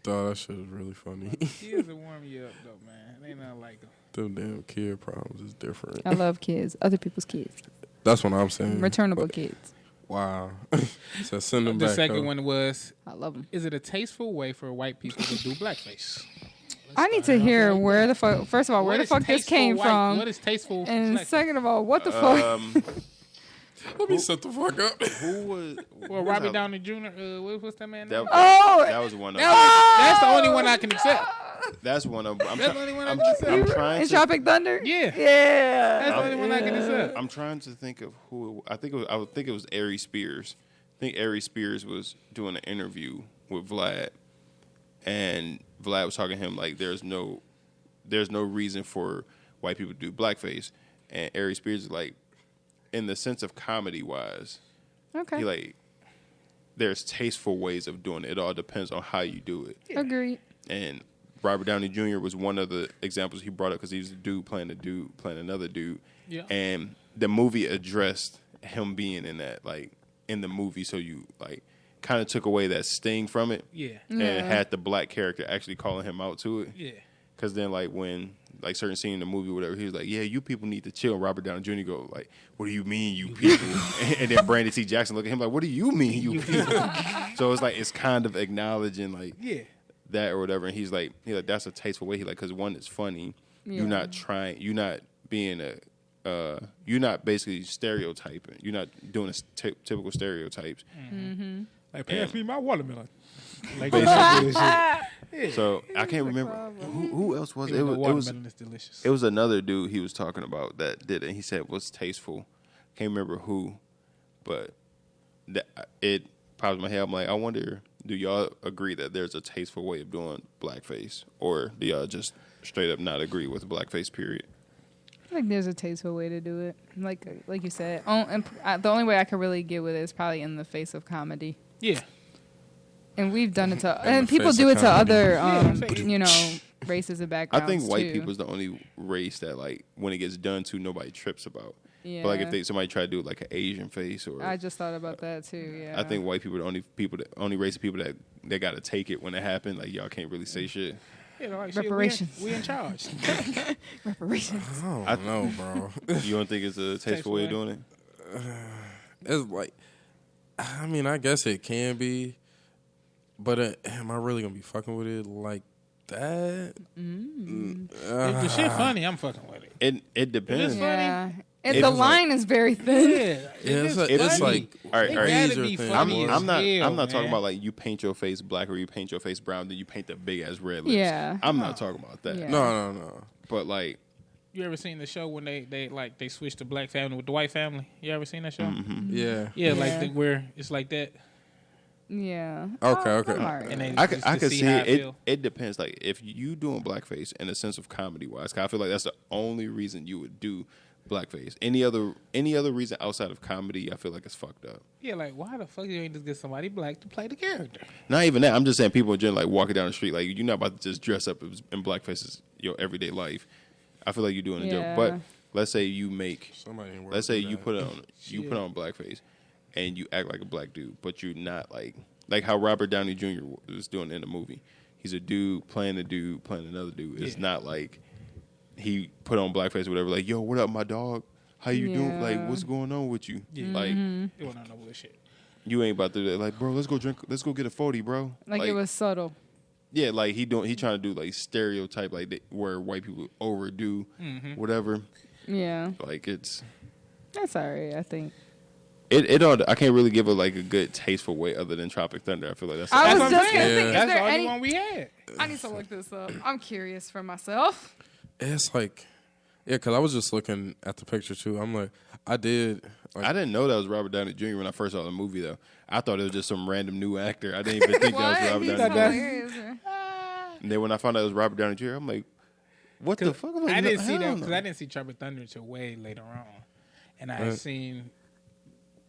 Dog, that shit is really funny. Kids will warm you up, though, man. They not like them. Them damn kid problems is different. I love kids. Other people's kids. That's what I'm saying. Returnable But- kids. Wow. So send them The back. second though. one was, I love them. is it a tasteful way for white people to do blackface? I need to hear where the fuck, first of all, where What the is fuck this tasteful came white- from. What is tasteful And blackface? second of all, what the fuck? Let me shut the fuck up. Who was? Well, Robbie Downey Jr., what's that man name? That was one of. That's the only one I can accept. That's one of. That's the only one I I'm, can accept. I'm trying In to. Tropic Thunder? Yeah. Yeah. That's the only one I can accept. I'm trying to think of who. I would think it was Ari Spears. I think Ari Spears was doing an interview with Vlad, and Vlad was talking to him like, "There's no reason for white people to do blackface," and Ari Spears is like, in the sense of comedy wise, Okay. he like, there's tasteful ways of doing it. It all depends on how you do it. Agreed. And Robert Downey Jr. was one of the examples he brought up because he was a dude playing another dude. Yeah. And the movie addressed him being in that, like, in the movie, so you, like, kind of took away that sting from it. Yeah. And had the black character actually calling him out to it. Yeah. Because then, like, when, like, certain scene in the movie or whatever, he was like, yeah, you people need to chill. And Robert Downey Jr. go, like, what do you mean, you people? And then Brandon T. Jackson look at him like, what do you mean, you people? So it's like, it's kind of acknowledging, like, Yeah. that or whatever. And he's like, that's a tasteful way. He like, because one, it's funny. Yeah. You're not being a you're not basically stereotyping. You're not doing typical stereotypes. Mm-hmm. Like, pass me my watermelon. Like Basically. that shit. So I can't remember who else was it. Watermelon is delicious. It was another dude he was talking about that did it. He said was tasteful. Can't remember who, but it popped in my head. I'm like, I wonder, do y'all agree that there's a tasteful way of doing blackface, or do y'all just straight up not agree with blackface? Period. I think there's a tasteful way to do it. Like you said, the only way I could really get with it is probably in the face of comedy. Yeah. And we've done it to, and people do it to other, races and backgrounds. I think white too. people's the only race that, like, when it gets done to, nobody trips about. Yeah. But like, if somebody try to do it like an Asian face, or I just thought about that too. Yeah. I think white people are the only race of people that they got to take it when it happened. Like, y'all can't really say shit. You know, like, reparations. Shit, we in charge. Reparations. I don't know, bro. You don't think it's a tasteful way of doing it? It's like, I mean, I guess it can be, but am I really gonna be fucking with it like that? If the shit funny, I'm fucking with it. It depends. It's Yeah. funny. And the line is very thin. It's like all right. gotta be funny as I'm not hell, talking man. about like you paint your face black or you paint your face brown, then you paint the big ass red lips. Yeah. I'm not talking about that. Yeah. No. But like, You ever seen the show when they switched the black family with the white family? You ever seen that show? Mm-hmm. Yeah. Yeah, like where it's like that. Yeah. Okay. I'm alright. And they I just could to see how I it. feel. It depends. Like, if you doing blackface in a sense of comedy wise, I feel like that's the only reason you would do blackface. Any other reason outside of comedy, I feel like it's fucked up. Yeah, like why the fuck you ain't just get somebody black to play the character? Not even that. I'm just saying people in general, like walking down the street, like you're not about to just dress up in blackface as your everyday life. I feel like you're doing a joke. Yeah. But let's say you make, Somebody ain't let's say worried you about put on blackface, and you act like a black dude, but you're not like how Robert Downey Jr. was doing in the movie. He's a dude playing another dude. It's not like he put on blackface or whatever. Like, yo, what up, my dog? How you doing? Like, what's going on with you? Yeah. Like, It went on no bullshit. you ain't about to do that. Like, bro, let's go get a 40, bro. Like it was subtle. Yeah, like he trying to do like stereotype like where white people overdo whatever. Yeah. Like it's That's alright, I think. it all. I can't really give it like a good tasteful way other than Tropic Thunder. I feel like that's. I was what I'm just gonna saying. think, is That's the there only any... one we had. I need to look this up. I'm curious for myself. It's like, yeah, because I was just looking at the picture too. I'm like, I didn't know that was Robert Downey Jr. when I first saw the movie though. I thought it was just some random new actor. I didn't even think that was Robert He's Downey Jr. hilarious. And then when I found out it was Robert Downey Jr., I'm like, what the fuck? I'm like, I didn't see hell that no. because I didn't see Tropic Thunder until way later on, and I had seen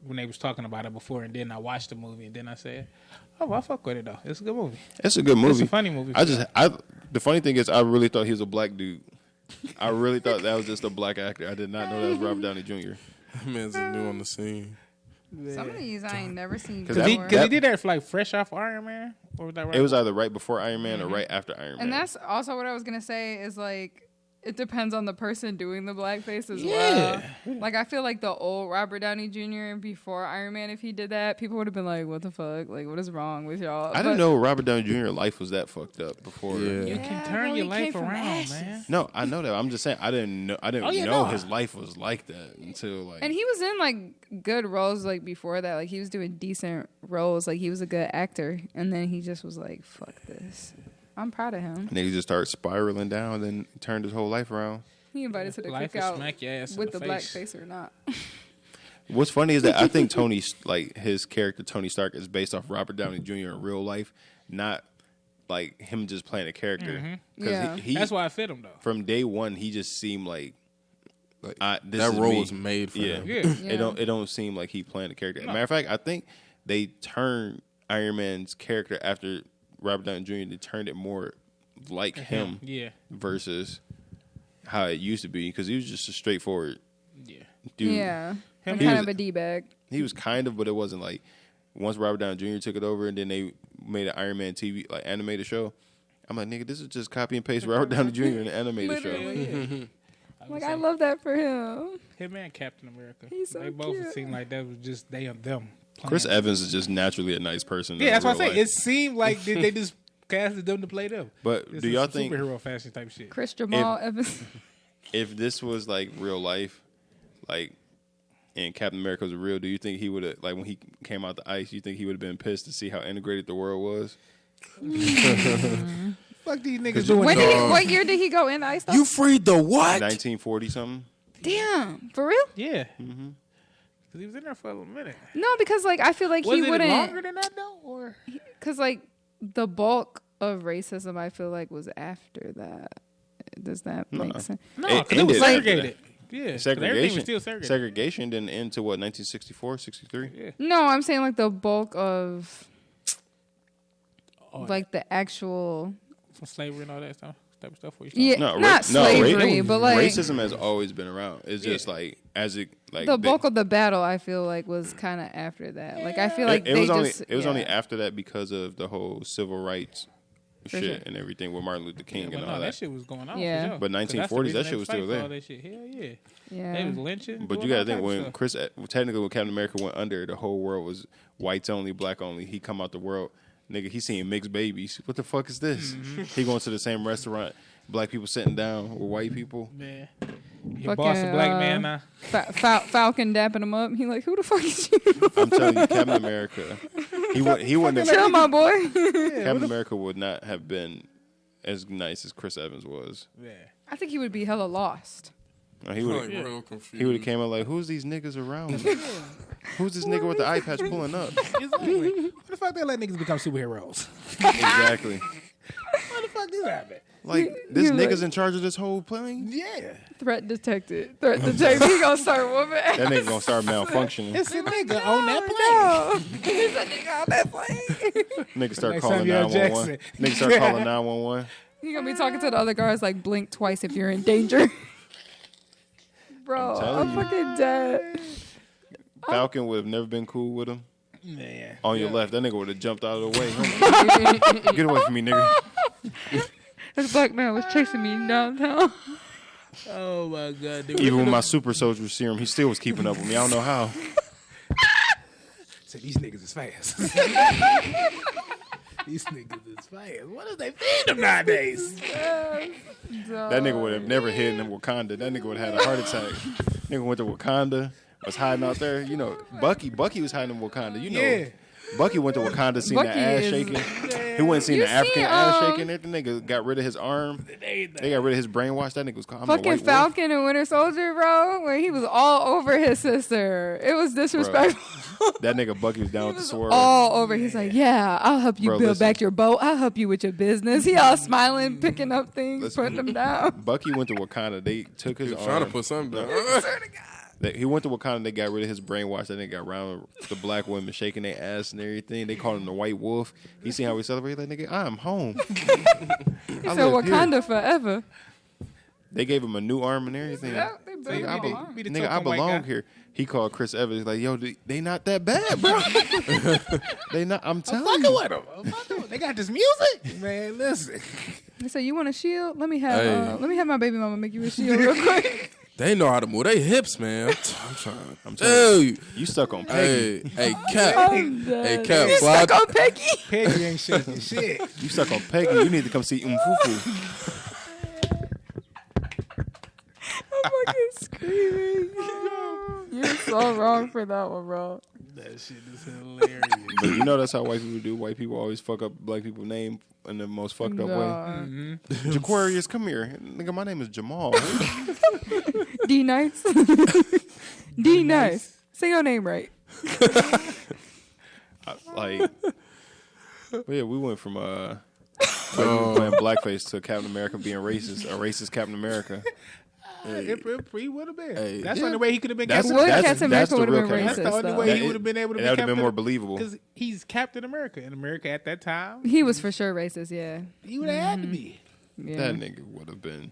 when they was talking about it before, and then I watched the movie, and then I said, "Oh, I fuck with it though. It's a good movie. It's a good movie. It's a funny movie." The funny thing is, I really thought he was a black dude. I really thought that was just a black actor. I did not know that was Robert Downey Jr. that man's new on the scene. Some of these I ain't never seen Cause before. Because he did that for like fresh off Iron Man, or was that right? It was either right before Iron Man or right after Iron Man. And that's also what I was gonna say is like it depends on the person doing the blackface as well. Like I feel like the old Robert Downey Jr. before Iron Man, if he did that, people would have been like, "What the fuck? Like, what is wrong with y'all?" I didn't know Robert Downey Jr. life was that fucked up before. Yeah. You can turn your life around, man. No, I know that. I'm just saying I didn't know his life was like that until like. And he was in like good roles like before that. Like he was doing decent roles. Like he was a good actor. And then he just was like, "Fuck this." I'm proud of him. And then he just started spiraling down, then turned his whole life around. He invited to the Life will cookout smack your ass in with the the face. blackface or not. What's funny is that I think his character Tony Stark is based off Robert Downey Jr. in real life, not like him just playing a character. Yeah. he That's why I fit him though. from day one he just seemed like this that is role me. was made for him. Yeah. It don't seem like he playing a character. Matter of fact, I think they turned Iron Man's character after Robert Downey Jr. They turned it more like him Yeah. versus how it used to be because he was just a straightforward Yeah. dude. Yeah. I'm He kind was- of a D-bag. He was kind of, but it wasn't like once Robert Downey Jr. took it over and then they made an Iron Man TV like animated show. I'm like, nigga, this is just copy and paste Robert Downey Jr. in an animated show. Literally. Like, I love that for him. Him and Captain America. He's so they both cute. seemed like that was just them. Playing. Chris Evans is just naturally a nice person. Yeah, that's what I in say. real life. It seemed like they just casted them to play them. But This do is y'all some think superhero fashion type shit? Chris Jamal Evans. if this was like real life, like, and Captain America was real, do you think he would have, like, when he came out the ice, you think he would have been pissed to see how integrated the world was? Fuck these niggas doing. What year did he go in the ice? Though? You freed the what? 1940 something. Damn, for real? Yeah. Because he was in there for a minute. No, because like I feel like Was he it wouldn't. longer than that though, or Because like the bulk of racism, I feel like was after that. Does that make sense? no? It Because it was ended segregated. Yeah, 'cause everything was Segregation. still segregated. Segregation didn't end to what, 1964, 63? Yeah. No, I'm saying like the bulk of Oh, like the actual. from slavery and all that stuff, type of stuff. Where Yeah, No, not slavery, but like racism has always been around. It's just like as it like the bulk of the battle. I feel like was kind of after that. Like I feel like it they was only just only after that because of the whole civil rights For shit sure. and everything with Martin Luther King But and no, all that that. shit was going on. Yeah. For sure. But 1940s, that shit was still there. All that shit. Hell yeah. yeah. They was lynching. But doing you all gotta think types of when stuff. technically when Captain America went under, the whole world was whites only, black only. He come out the world, nigga. He seeing mixed babies. What the fuck is this? He going to the same restaurant, black people sitting down with white people. Man, your boss a black man now. Falcon dapping him up. He like, who the fuck is you? I'm telling you, Captain America. He wouldn't have. Chill, my boy. Captain America would not have been as nice as Chris Evans was. Yeah. I think he would be hella lost. No, he I'm would like have. real confused. He would have came out like, "Who's these niggas around me? Who's this nigga with the eye patch pulling up?" Exactly. What the fuck they let niggas become superheroes? Exactly. What the fuck this happen? Like this You nigga's like- in charge of this whole plane. Yeah. Threat detected. Threat detected. He gonna start whooping ass. That nigga gonna start malfunctioning. It's a nigga on that plane. No. He's a nigga on that plane. Nigga start Like calling Samuel 911. Jackson. Nigga start calling 911. He gonna be talking to the other guards like blink twice if you're in danger. Bro, I'm telling I'm you. fucking dead. Falcon would have never been cool with him. Man. On your left, that nigga would have jumped out of the way. Get away from me, nigga. This black man was chasing me downtown. Oh my god, dude. Even with my super soldier serum, he still was keeping up with me. I don't know how. Said these niggas is fast. These niggas is fast. What is they feed them nowadays? That nigga would have never hidden in Wakanda. That nigga would have had a heart attack. Nigga went to Wakanda, was hiding out there. You know, Bucky was hiding in Wakanda. You know, Yeah. Bucky went to Wakanda, seen Bucky the ass is- shaking. He went and seen You the African see, ass shaking. That nigga got rid of his arm. They got rid of his brainwash. That nigga was called Fucking Falcon and Winter Soldier, bro, where he was all over his sister. It was disrespectful. That nigga Bucky was down He with the was sword. all over. He's like, yeah, I'll help you Bro, build listen. back your boat. I'll help you with your business. He all smiling, picking up things, Listen. putting them down. Bucky went to Wakanda. They took his He was arm. trying to put something down. He went to Wakanda. They got rid of his brainwash. That nigga got around the black women shaking their ass and everything. They called him the White Wolf. He seen how we celebrate. Like nigga, I'm home. He said Wakanda forever. They gave him a new arm and everything. Yeah, they built Nigga, him I, a be, new arm. Be the nigga, I token white belong guy. here. He called Chris Evans like, yo, they not that bad, bro. They not. I'm telling Fucking you. with them. I'm fucking with 'em. They got this music, man. Listen. He said, you want a shield? Let me have Hey. let me have my baby mama make you a shield real quick. They know how to move their hips, man. I'm trying. I'm Tell telling you. You stuck on Peggy. Hey, Cap. I'm Hey, dead. Cap. You Fly. stuck on Peggy? Peggy ain't shaking shit. You stuck on Peggy. You need to come see Umfufu. I'm fucking screaming. You're so wrong for that one, bro. That shit is hilarious. But you know that's how white people do. White people always fuck up black people's name in the most fucked up way. Nah. Jaquarius, come here. Nigga, my name is Jamal. D nice. D nice. Say your name right. But yeah, we went from white people playing blackface to Captain America being racist, a racist Captain America. It would have been. Hey. That's the only way he could have been That's- Captain What if America. that's- Captain that's America the would have real been Captain That's racist, the only though? way he would have been able to be That would have Captain been more believable. Because he's Captain America. And America at that time, He was for sure racist, yeah. he would have had to be. Yeah. That nigga would have been.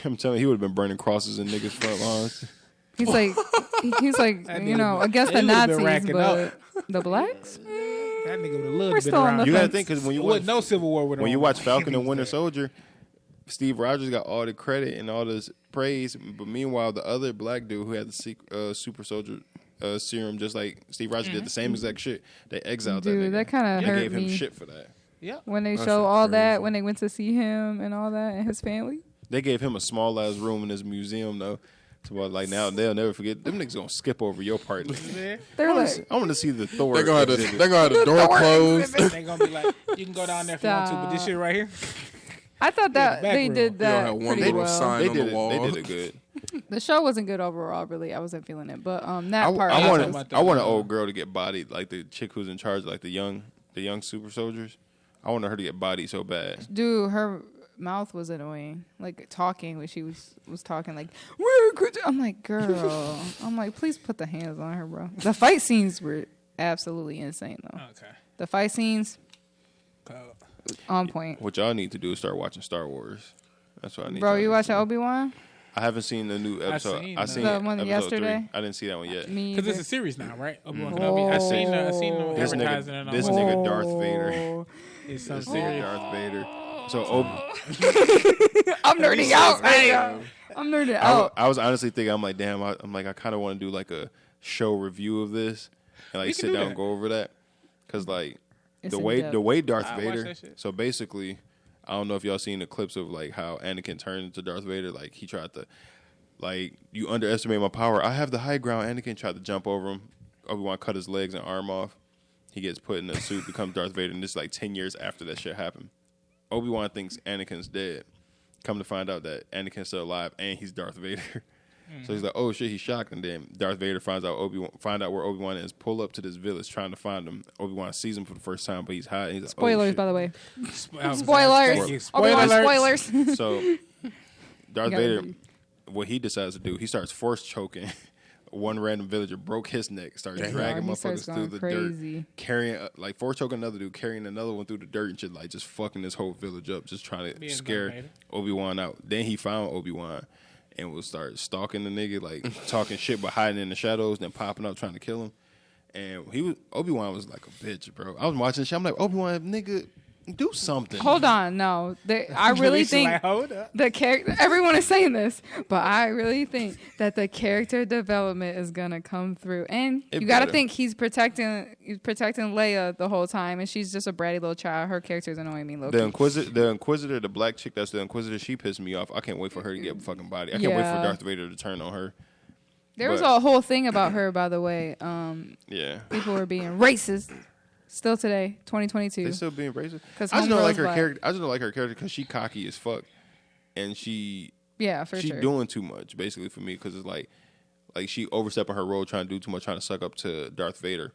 I'm telling you, he would have been burning crosses in niggas' front lawns. He's like, That you nigga know, would- against he the would've been Nazis, racking but up. the blacks? That nigga would have loved We're to been still on around. the You gotta fence. think because when you With watch no Civil War with when you watch Falcon He and was Winter there. Soldier, Steve Rogers got all the credit and all this praise, but meanwhile the other black dude who had the super soldier serum, just like Steve Rogers did the same exact shit, they exiled Dude, that nigga. that kinda They hurt gave him me. shit for that. Yeah. When they That show shit all that, crazy. when they went to see him and all that and his family. They gave him a small ass room in his museum though, So like now they'll never forget. Them niggas gonna skip over your part. They're I like, want to see the Thor. They're gonna have the door closed. They gonna be like, you can go down there if you want to, but this shit right here. I thought that back they room. did You that don't have one pretty little well. sign They on did the it. wall. They did it good. The show wasn't good overall. Really, I wasn't feeling it. But that part, I want want to- I want an old girl to get bodied, like the chick who's in charge, like the young super soldiers. I wanted her to get bodied so bad. dude, her mouth was annoying. Like talking when she was talking, like, where could you? I'm like, girl. I'm like, please put the hands on her, bro. The fight scenes were absolutely insane, though. Okay. The fight scenes Uh, on point. What y'all need to do is start watching Star Wars. That's what I need. Bro, y'all you to watching do. ObiWan? I haven't seen the new episode. I seen The one episode yesterday? 3. I didn't see that one yet. Me Because it's either. a series now, right? Obi-Wan Mhm. Kenobi. I seen them This nigga- advertising and all this that. nigga Darth Vader. It's so This nigga serious. Darth Vader. So I'm nerding out right now. I'm nerding out. I was honestly thinking, I'm like, damn, I kind of want to do like a show review of this and like We can sit do down that. and go over that, because like It's the in way depth. Darth I watch Vader. that shit. So basically, I don't know if y'all seen the clips of like how Anakin turned into Darth Vader. Like he tried to, like, you underestimate my power. I have the high ground. Anakin tried to jump over him. Obi-Wan cut his legs and arm off. He gets put in a suit, becomes Darth Vader, and this is like 10 years after that shit happened. Obi-Wan thinks Anakin's dead. Come to find out that Anakin's still alive and he's Darth Vader. So he's like, oh shit, he's shocked. And then Darth Vader finds out where Obi-Wan is, pull up to this village trying to find him. Obi-Wan sees him for the first time, but he's hiding. He's like, Spoilers, oh, by the way. Spoilers. Spoilers. Spoilers. Spoilers. Spoilers. So Darth You gotta Vader, be- what he decides to do, he starts force choking. One random villager broke his neck, started Damn. dragging He motherfuckers starts through going the crazy. dirt, carrying like force choking another dude, carrying another one through the dirt and shit, like just fucking this whole village up, just trying to Being scare Darth Vader. Obi-Wan out. Then he found Obi-Wan and would start stalking the nigga, like talking shit but hiding in the shadows, then popping up trying to kill him. And Obi-Wan was like a bitch, bro. I was watching this shit, I'm like, Obi-Wan, nigga, do something. Hold on, no. I really Lisa think like, hold up. the character. Everyone is saying this, but I really think that the character development is gonna come through. And It you gotta better. think he's protecting Leia the whole time, and she's just a bratty little child. Her character's annoying me, low The Inquisitor, the black chick that's the Inquisitor, she pissed me off. I can't wait for her to get a fucking body. I can't wait for Yeah. Darth Vader to turn on her. There was But- a whole thing about her, by the way. Yeah. People were being racist. Still today, 2022. They still being racist. 'Cause I just don't homegirl's like her black. character. I just don't like her character because she cocky as fuck, and she Yeah, for sure. doing too much basically for me, because it's like she overstepping her role, trying to do too much, trying to suck up to Darth Vader.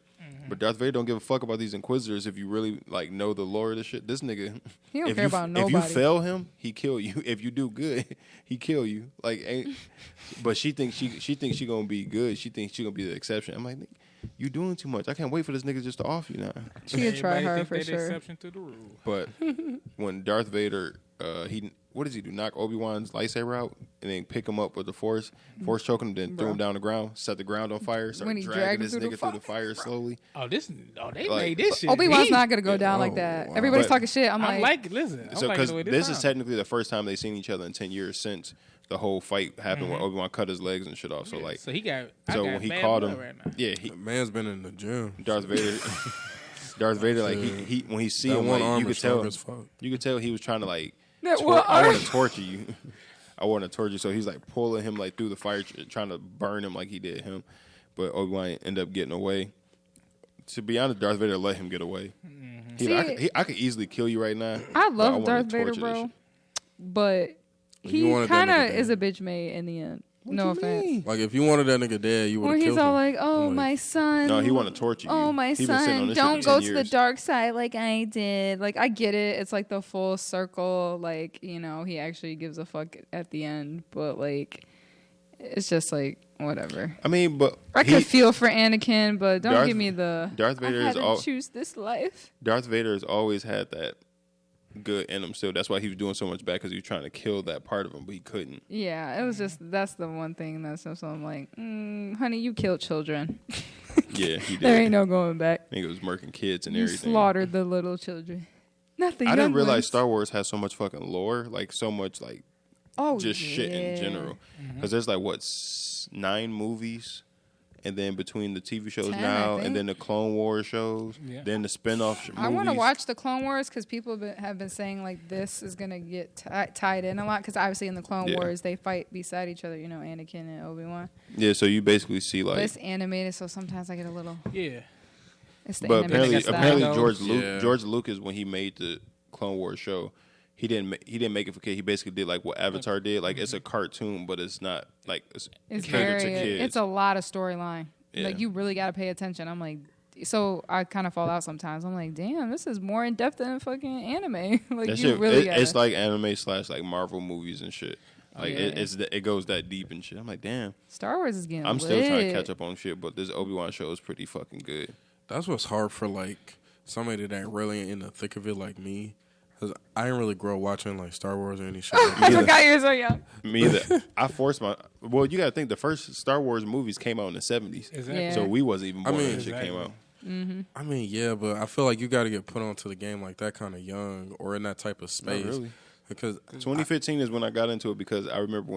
But Darth Vader don't give a fuck about these Inquisitors. If you really like know the lore of this shit, this nigga, He don't if care you, about If you nobody. fail him, he kill you. If you do good, he kill you. Like, but she thinks she gonna be good. She thinks she gonna be the exception. I'm like, you doing too much. I can't wait for this nigga just to off you now. She could try Everybody her think for they the sure. exception to the rule. But when Darth Vader, what does he do? Knock Obi-Wan's lightsaber out and then pick him up with the force choke him, then throw him down the ground, set the ground on fire, start When he dragging dragged this him through nigga the through the fire, fire slowly. They Like, made this shit. Obi-Wan's heat. not gonna go down like that. wow. Everybody's But talking shit. I'm I'm like, like, listen. I'm So like because the way this is sound. technically the first time they've seen each other in 10 years since the whole fight happened Mm-hmm. where Obi-Wan cut his legs and shit off. So like, So he got. I so got when he bad caught blood him, right now. yeah, The man's been in the gym. Darth Vader, like he when he see That him, one like, arm you could is strong tell, as fuck. you could tell he was trying to like, That one I want arm. to torture you. I want to torture you. So he's like pulling him like through the fire, trying to burn him like he did him. But Obi-Wan ended up getting away. To be honest, Darth Vader let him get away. I could easily kill you right now. I but love wanna Darth Vader, torture this bro, shit. but You he wanted that kind nigga of dead. is a bitch made in the end. No offense. Like if you wanted that nigga dead, you would When have he's killed all him. like, "Oh, I'm my son." No, he want to torture you. Oh, my He been sitting on son, this shit don't for go 10 to the years. dark side like I did. Like, I get it. It's like the full circle. Like, you know, he actually gives a fuck at the end. But, like, it's just like, whatever. I mean, but I could feel for Anakin, but don't Darth- give me the, Darth Vader I is had to all- choose this life. Darth Vader has always had that good in him still. That's why he was doing so much bad, because he was trying to kill that part of him, but he couldn't. Yeah, it was just, that's the one thing that's so I'm like, honey, you killed children. Yeah, he did. There ain't no going back. I think it was murking kids and You everything. slaughtered the little children. Not the I young didn't realize ones. Star Wars has so much fucking lore, like so much like Oh, just shit in yeah. general. Because there's like 9 movies and then between the TV shows 10, now, I and then the Clone Wars shows, then the spinoff movies. I want to watch the Clone Wars because people have been saying like this is gonna get tied in a lot because obviously in the Clone Wars they fight beside each other. You know, Anakin and ObiWan. Yeah, so you basically see like. But it's animated, so sometimes I get a little. Yeah. It's the But animated apparently style. George Lucas, when he made the Clone Wars show, he didn't make it for kids. He basically did like what Avatar did. Like it's a cartoon, but it's not like it's catered to kids. It's a lot of storyline. Yeah. Like you really got to pay attention. I'm like, so I kind of fall out sometimes. I'm like, damn, this is more in depth than fucking anime. Like that you shit, really got. It's like anime / like Marvel movies and shit. Like it goes that deep and shit. I'm like, damn. Star Wars is getting. I'm still trying to catch up on shit, but this ObiWan show is pretty fucking good. That's what's hard for like somebody that ain't really in the thick of it like me. Cause I didn't really grow up watching like Star Wars or any shit. Like I forgot you were so young. Me either. I forced my. Well, you got to think the first Star Wars movies came out in the 70s. Exactly. Yeah. So we wasn't even born when that shit exactly. came out. Mm-hmm. I mean, yeah, but I feel like you got to get put onto the game like that kind of young or in that type of space. Not really. Because 2015 is when I got into it because I remember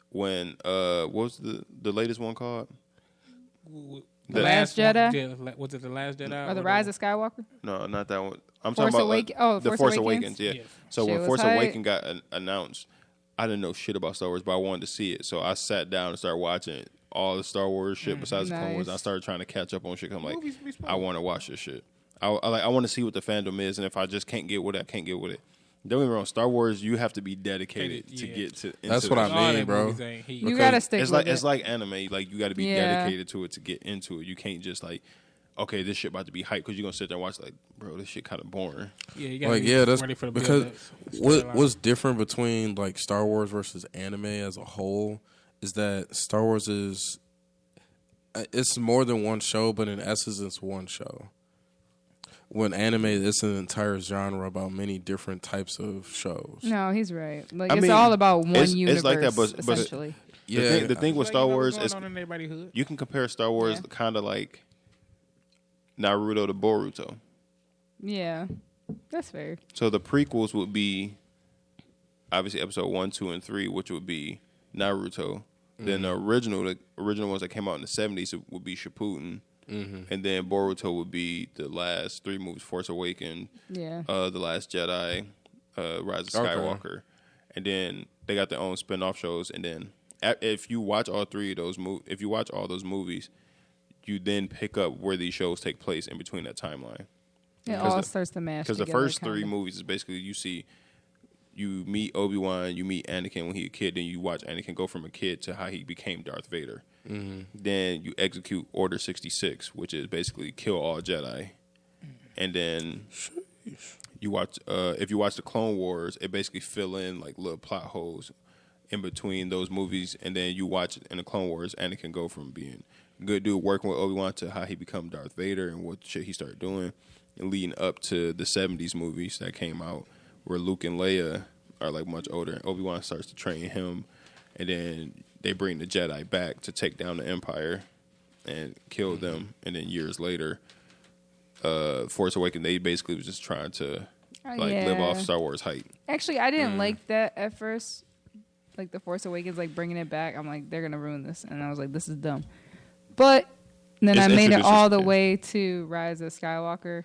when what was the latest one called? The Last Jedi? Yeah, was it The Last Jedi? Or the Rise of Skywalker? No, not that one. I'm Force talking about Awakens? the Force Awakens. Yeah. Yeah. So Shit when was Force hype. Awakens got announced, I didn't know shit about Star Wars, but I wanted to see it. So I sat down and started watching all the Star Wars shit besides the Clone Wars. Nice. I started trying to catch up on shit. 'Cause I'm like, Movies be smart. I want to watch this shit. I want to see what the fandom is, and if I just can't get with it, I can't get with it. Don't get me wrong, Star Wars, you have to be dedicated to get to. That's into what that I shit. mean, bro. You got to stick It's with like it. it's like anime. Like you got to be Yeah. dedicated to it to get into it. You can't just like, okay, this shit about to be hype because you're gonna sit there and watch like, bro, this shit kind of boring. Yeah, you gotta like, be yeah, that's ready for the because build-ups. what's different between like Star Wars versus anime as a whole is that Star Wars is it's more than one show, but in essence, it's one show. When anime, it's an entire genre about many different types of shows. No, he's right. Like I it's mean, all about one it's universe, like that, but essentially. Yeah, The thing with Star Wars is on in everybody's hood. you can compare Star Wars Yeah. kind of like Naruto to Boruto. Yeah, that's fair. So the prequels would be obviously episode 1, 2, and 3, which would be Naruto. Then the original ones that came out in the 70s would be Shippuden. And then Boruto would be the last 3 movies: Force Awakens, Yeah. The Last Jedi, Rise of Skywalker, and then they got their own spin-off shows. And then if you watch all 3 of those if you watch all those movies, you then pick up where these shows take place in between that timeline. It all starts to mash Because the together, first 3 kinda. movies is basically you meet Obi-Wan, you meet Anakin when he's a kid, then you watch Anakin go from a kid to how he became Darth Vader. Then you execute Order 66, which is basically kill all Jedi. And then you watch if you watch the Clone Wars, it basically fill in like little plot holes in between those movies. And then you watch in the Clone Wars, Anakin go from being a good dude working with Obi-Wan to how he become Darth Vader and what shit he started doing, and leading up to the 70s movies that came out where Luke and Leia are like much older, and Obi-Wan starts to train him, and then they bring the Jedi back to take down the Empire and kill them. And then years later, Force Awakens, they basically was just trying to live off Star Wars hype. Actually, I didn't like that at first. Like the Force Awakens, like bringing it back. I'm like, they're gonna ruin this, and I was like, this is dumb. But then I made it all the way to Rise of Skywalker.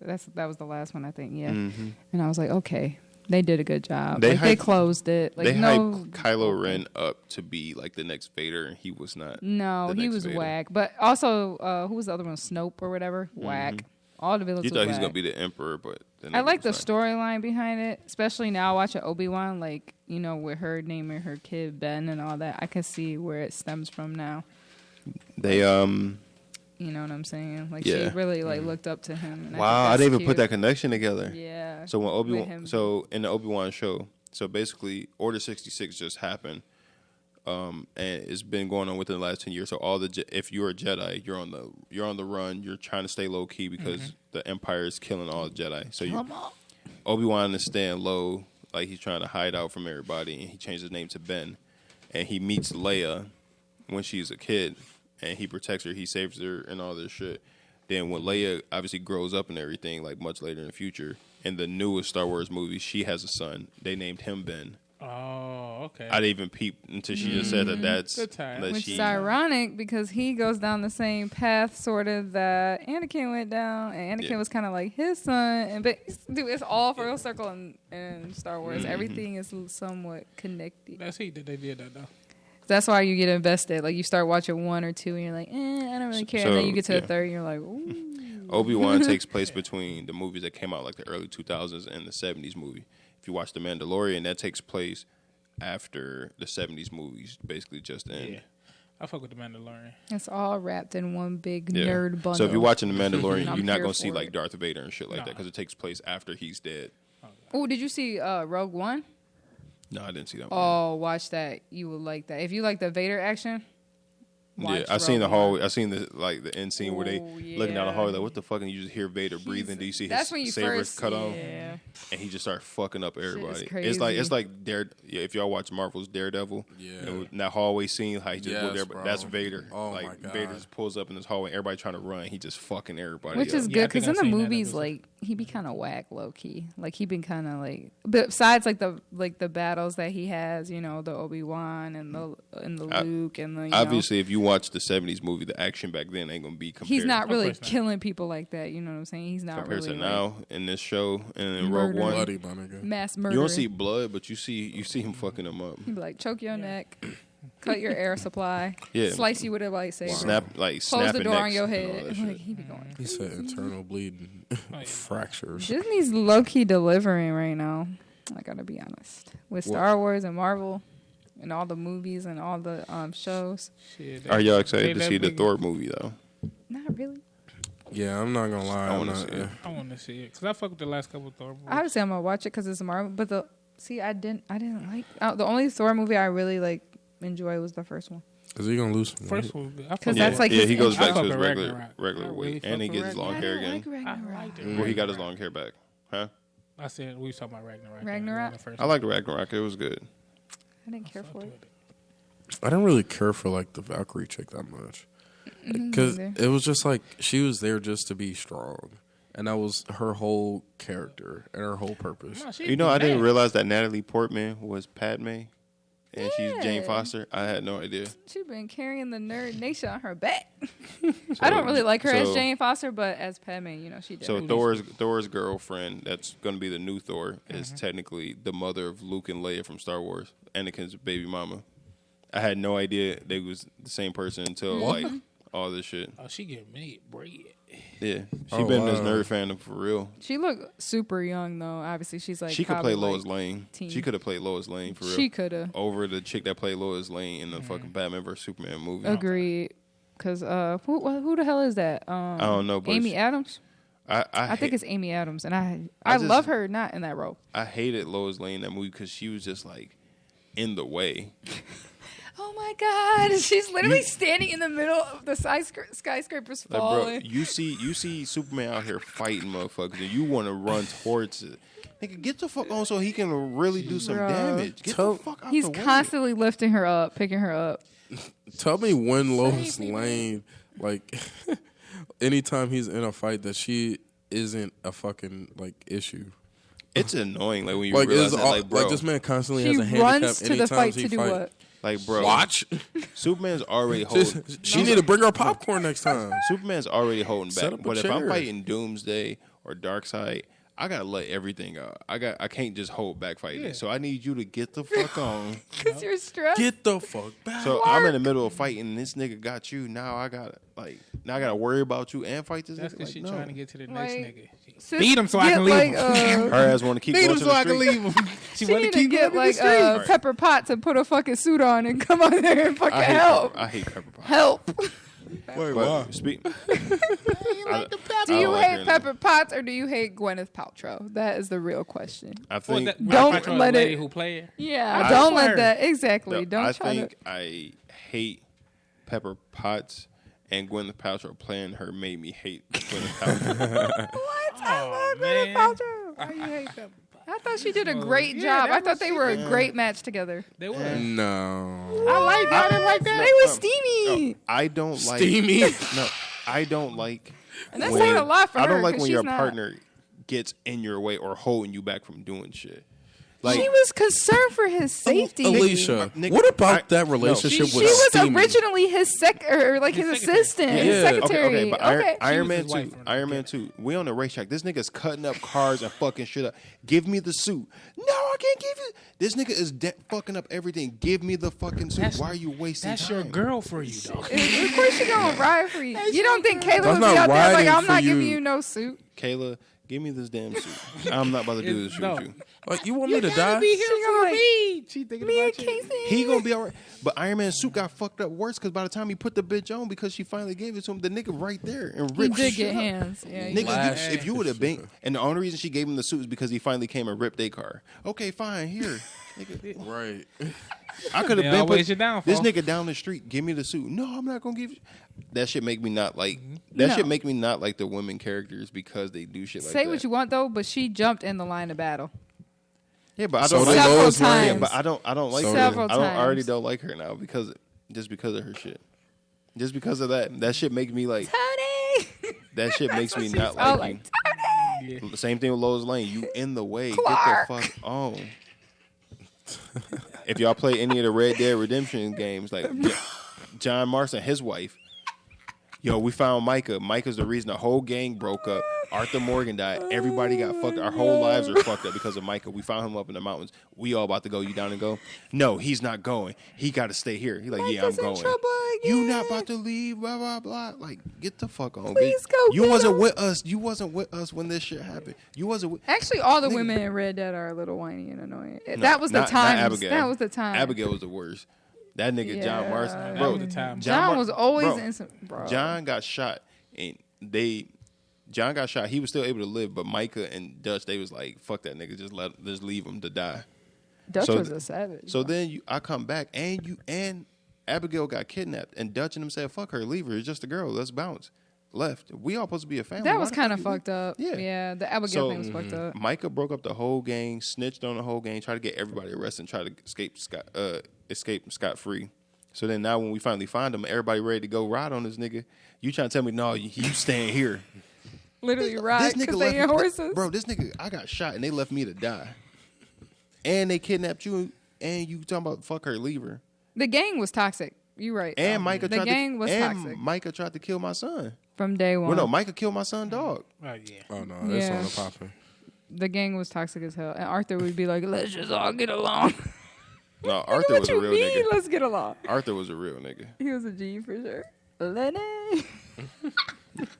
That was the last one, I think. Yeah, and I was like, okay, they did a good job. They closed it. Like They no, hyped Kylo Ren up to be like the next Vader, and he was not. no, he next was Vader. whack. But also, who was the other one? Snope or whatever. Whack. All the villains. You was thought he was whack. gonna be the Emperor, but I like the storyline behind it, especially now watching ObiWan, like, you know, with her naming her kid Ben and all that. I can see where it stems from now. They You know what I'm saying? Like Yeah. she really like looked up to him. And wow, I I didn't even think put that that's connection together. cute. Yeah. So when with Obi-Wan, him. so in the Obi-Wan show, so basically Order 66 just happened, and it's been going on within the last 10 years. So if you're a Jedi, you're on the run. You're trying to stay low key because the Empire is killing all the Jedi. So Obi-Wan is staying low, like he's trying to hide out from everybody, and he changed his name to Ben, and he meets Leia when she's a kid, and he protects her, he saves her, and all this shit. Then when Leia obviously grows up and everything, like much later in the future, in the newest Star Wars movie, she has a son. They named him Ben. Oh, Oh, okay. I didn't even peep until she just said that. That's Good time. that Which she. is ironic because he goes down the same path, sort of, that Anakin went down, and Anakin was kind of like his son. And but dude, it's all full circle in Star Wars. Everything is somewhat connected. That's heat that they did that though. That's why you get invested. Like you start watching 1 or 2, and you're like, I don't really care. So, and then you get to yeah. the third, and you're like, ooh. ObiWan takes place between the movies that came out like the early 2000s and the 70s movie. If you watch The Mandalorian, that takes place after the 70s movies basically just end. Yeah. I fuck with the Mandalorian. It's all wrapped in one big Yeah. nerd bundle. So if you're watching The Mandalorian, I'm you're not here going to see for like it. Darth Vader and shit like No. that because it takes place after he's dead. Oh, did you see Rogue One? No, I didn't see that one. Oh, watch that. You will like that. If you like the Vader action, Yeah, watch I seen the Rogue hallway. One. I seen the end scene where they Oh, looking down the yeah. hallway like, what the fuck? And you just hear Vader breathing. Do you see That's when you his saber first cut off? Yeah. And he just started fucking up everybody. crazy. It's like if y'all watch Marvel's Daredevil, Yeah. in that hallway scene, how he just Yes, whooped everybody. bro. That's Vader. Oh, like my God. Vader just pulls up in this hallway, everybody trying to run, he just fucking everybody Which up. is Yeah, I good because think in I've the seen that movies, episode. like he be kind of whack, low key. Like he been kind of like, besides like the battles that he has, you know, the ObiWan and the Luke and the you know, Obviously, if you watch the 70s movie, the action back then ain't gonna be compared. he's not really course not. killing people like that. You know what I'm saying? He's not compared really to like, now in this show and in Rogue Murder. One. Bloody, my nigga. mass murder. You don't see blood, but you see him fucking them up. He'd be like, choke your neck, cut your air supply, Yeah. slice you with a lightsaber, Snap close snapping the door on necks your and all head. that shit. Like he be going. He said internal bleeding, yeah. fractures. Disney's low key delivering right now. I gotta be honest with Star Wars and Marvel and all the movies and all the shows. Shit, Are y'all excited they to that see the big- Thor movie though? Not really. Yeah, I'm not gonna lie. I I'm wanna not. see it. I want to see it because I fuck with the last couple of Thor movies. Obviously, I'm gonna watch it because it's Marvel. But I didn't like the only Thor movie I really like enjoy was the first one. Is he gonna lose? some weight? First one, I fuck 'Cause with that's it. like yeah, his he goes intro. back to I his fuck with regular Ragnarok. I regular really weight, fuck and he with gets his long I hair don't again. like Ragnarok. I liked it. Well, he got his long hair back, huh? I said we was talking about Ragnarok. Ragnarok? The first I liked Ragnarok. It was good. I didn't care for one. it. I didn't really care for like the Valkyrie chick that much because neither. it was just like she was there just to be strong, and that was her whole character and her whole purpose. No, she You know, be I didn't mad. realize that Natalie Portman was Padme, and she's Jane Yeah. Foster. I had no idea. She's been carrying the nerd nation on her back. I don't really like her as so- Jane Foster, but as Padme, you know, she did. So Thor's girlfriend, that's going to be the new Thor, is technically the mother of Luke and Leia from Star Wars, Anakin's baby mama. I had no idea they was the same person until like all this shit. Oh, she get made bread. Yeah, she Oh, been in this wow. nerd fandom for real. She looked super young though. Obviously, she's like She could play probably, Lois Lane. teen. She could have played Lois Lane for real. She could have. Over the chick that played Lois Lane in the fucking Batman vs Superman movie. Agreed. Because who the hell is that? I don't know, but Amy Adams. I think it's Amy Adams, and I just- love her not in that role. I hated Lois Lane in that movie because she was just like in the way. Oh my God, she's literally standing in the middle of the skyscrapers Like, bro, falling. you see Superman out here fighting motherfuckers, and you want to run towards it. Nigga, get the fuck on so he can really do some Bro. damage. Get the fuck out He's the way. constantly lifting her up, picking her up. Tell me when Lois Lane, like, anytime he's in a fight, that she isn't a fucking like issue. It's annoying, like when you Like, realize it's that, all, like, bro, like this man constantly She has a handicap. runs to the anytime fight he to do fight. what? like, bro, Watch. Superman's already holding. She need to bring her popcorn next time. Superman's already holding Set back. up a But if I'm chair. fighting Doomsday or Darkseid, I gotta let everything out. I can't just hold back fighting. Yeah. So I need you to get the fuck on. Because you're stressed. Get the fuck back. So I'm in the middle of fighting, and this nigga got you. Now I gotta worry about you and fight this That's nigga. because Like, she no. trying to get to the Like, next nigga. Sis, Beat him so I get can leave like, him. Her ass want to keep Beat going him to so the I can street. leave him. She She want to need to keep get going like to the street. Pepper Potts and put a fucking suit on and come on there and fucking I hate help. Pepper, I hate Pepper Potts. Help. Wait, But speak. Do I you don't like hate her. Pepper Potts or do you hate Gwyneth Paltrow? That is the real question. I Well, think. that- Don't Patrick was let the lady it- who played her. Yeah, I- don't I let swear. that exactly. No, Don't I try think to. I hate Pepper Potts, and Gwyneth Paltrow playing her made me hate Gwyneth Paltrow. What? I Oh, love man. Gwyneth Paltrow. Why you hate them? I thought she did a great Yeah, job. that I thought was they she were a did. great match together. They were. No. I like that. I didn't like They that. were steamy. I don't like. Steamy. No, I don't like. And that's saying a lot for I don't her, like 'cause when she's your not- partner gets in your way or holding you back from doing shit. Like, she was concerned for his safety. Alicia, Nigga, what about that relationship She with was Steamy? originally his his assistant, his Yeah. secretary. Okay, but She was Iron Man his wife 2, from the Iron Man 2, we on the racetrack. This nigga's cutting up cars and fucking shit up. Give me the suit. No, I can't give you. This nigga is fucking up everything. Give me the fucking suit. Why are you wasting That's time? your girl for you, though. Of course she gonna ride for you. You don't think Kayla That's would be not out there like, riding I'm for not giving you. you no suit? Kayla, give me this damn suit. I'm not about to do this shit with you. Like, you want me to die? Be here She for gonna like, me. She thinking Me and about you. Casey. He gonna be all right. But Iron Man's suit got fucked up worse because by the time he put the bitch on, because she finally gave it to him, the nigga right there and He ripped did shit get up. hands. Yeah, he Nigga, Flash. if you would have been, and the only reason she gave him the suit is because he finally came and ripped their car. Okay, fine, here. Nigga, Right. I could They have been always put your downfall. this nigga down the street. Give me the suit. No, I'm not gonna give you. That shit make me not like. That No. shit make me not like the women characters because they do shit like that. Say what you want though, but she jumped in the line of battle. Yeah, but I So don't did like. Several Lois Lane. times. Yeah, but I don't like her. Several I already times. don't like her now because of her shit. Just because of that. That shit makes me like. Tony. That shit makes me not Oh, like like you. Yeah. Same thing with Lois Lane. You in the way. Clark. Get the fuck on. If y'all play any of the Red Dead Redemption games, like John Marston, his wife, yo, we found Micah. Micah's the reason the whole gang broke up. Arthur Morgan died. Everybody got fucked. Our whole lives are fucked up because of Micah. We found him up in the mountains. We all about to go. You down and go? No, he's not going. He got to stay here. He like, yeah, I'm Micah's in going. trouble You again. not about to leave. Blah blah blah. Like, get the fuck on. Please go You get wasn't him. with us. You wasn't with us when this shit happened. You wasn't with. Actually, all the Nigga. women in Red Dead are a little whiny and annoying. No, that was the not time. Abigail. That was the time. Abigail was the worst. That nigga John Yeah. Marston, That bro. was the time. John was always bro, in some. Bro. John got shot, and John got shot. He was still able to live, but Micah and Dutch, they was like, "Fuck that nigga, just leave him to die." Dutch so- was a savage. So then I come back, and Abigail got kidnapped, and Dutch and him said, "Fuck her, leave her. It's just a girl. Let's bounce." Left. We all supposed to be a family. that Why was the kind fuck of you leave? fucked up. Yeah. Yeah, the Abigail So, thing was fucked up. Micah broke up the whole gang, snitched on the whole gang, tried to get everybody arrested, and tried to escape scot free. So then now when we finally find him, everybody ready to go ride on this nigga. You trying to tell me no? You staying here? Literally right because they ain't horses. Bro, this nigga, I got shot and they left me to die, and they kidnapped you, and you talking about fuck her, leave her, The gang was toxic. You right. and Micah the tried gang was and toxic Micah tried to kill my son. from day one. Well, no, Micah killed my son, dog. Oh, yeah. Oh, no. That's Yeah. on the popping. The gang was toxic as hell, and Arthur would be like, "Let's just all get along." No, Nigga, Arthur what was you a real mean? nigga. Let's get along. Arthur was a real nigga. He was a G for sure. Lenny.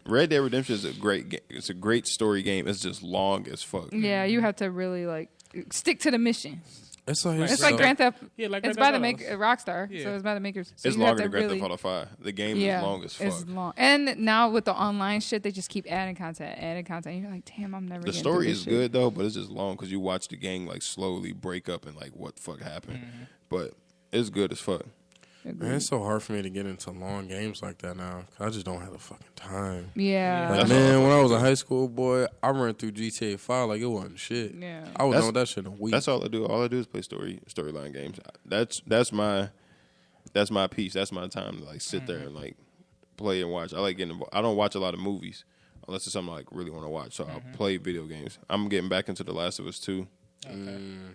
Red Dead Redemption is a great game. It's a great story game. It's just long as fuck. Yeah, you have to really like stick to the mission. It's like, It's like Grand Theft. Yeah, like It's Grand by the Theft make Autos. Rockstar, Yeah. so it's by the makers. So It's you have longer to than Grand really, Theft Auto 5. The game yeah, is long as fuck. it's long. And now with the online shit, they just keep adding content. And you're like, damn, I'm never. The getting story through is this shit. good though, but it's just long because you watch the gang like slowly break up and like what the fuck happened. But it's good as fuck. Man, it's so hard for me to get into long games like that now. 'Cause I just don't have the fucking time. Yeah. Like, That's man, when I was in high school, boy, I ran through GTA 5 like it wasn't shit. Yeah. I was That's- done with that shit in a week. That's all I do. All I do is play storyline games. That's my piece. That's my time to like sit there and like play and watch. I like getting involved. I don't watch a lot of movies unless it's something I like really want to watch. So I'll play video games. I'm getting back into The Last of Us 2.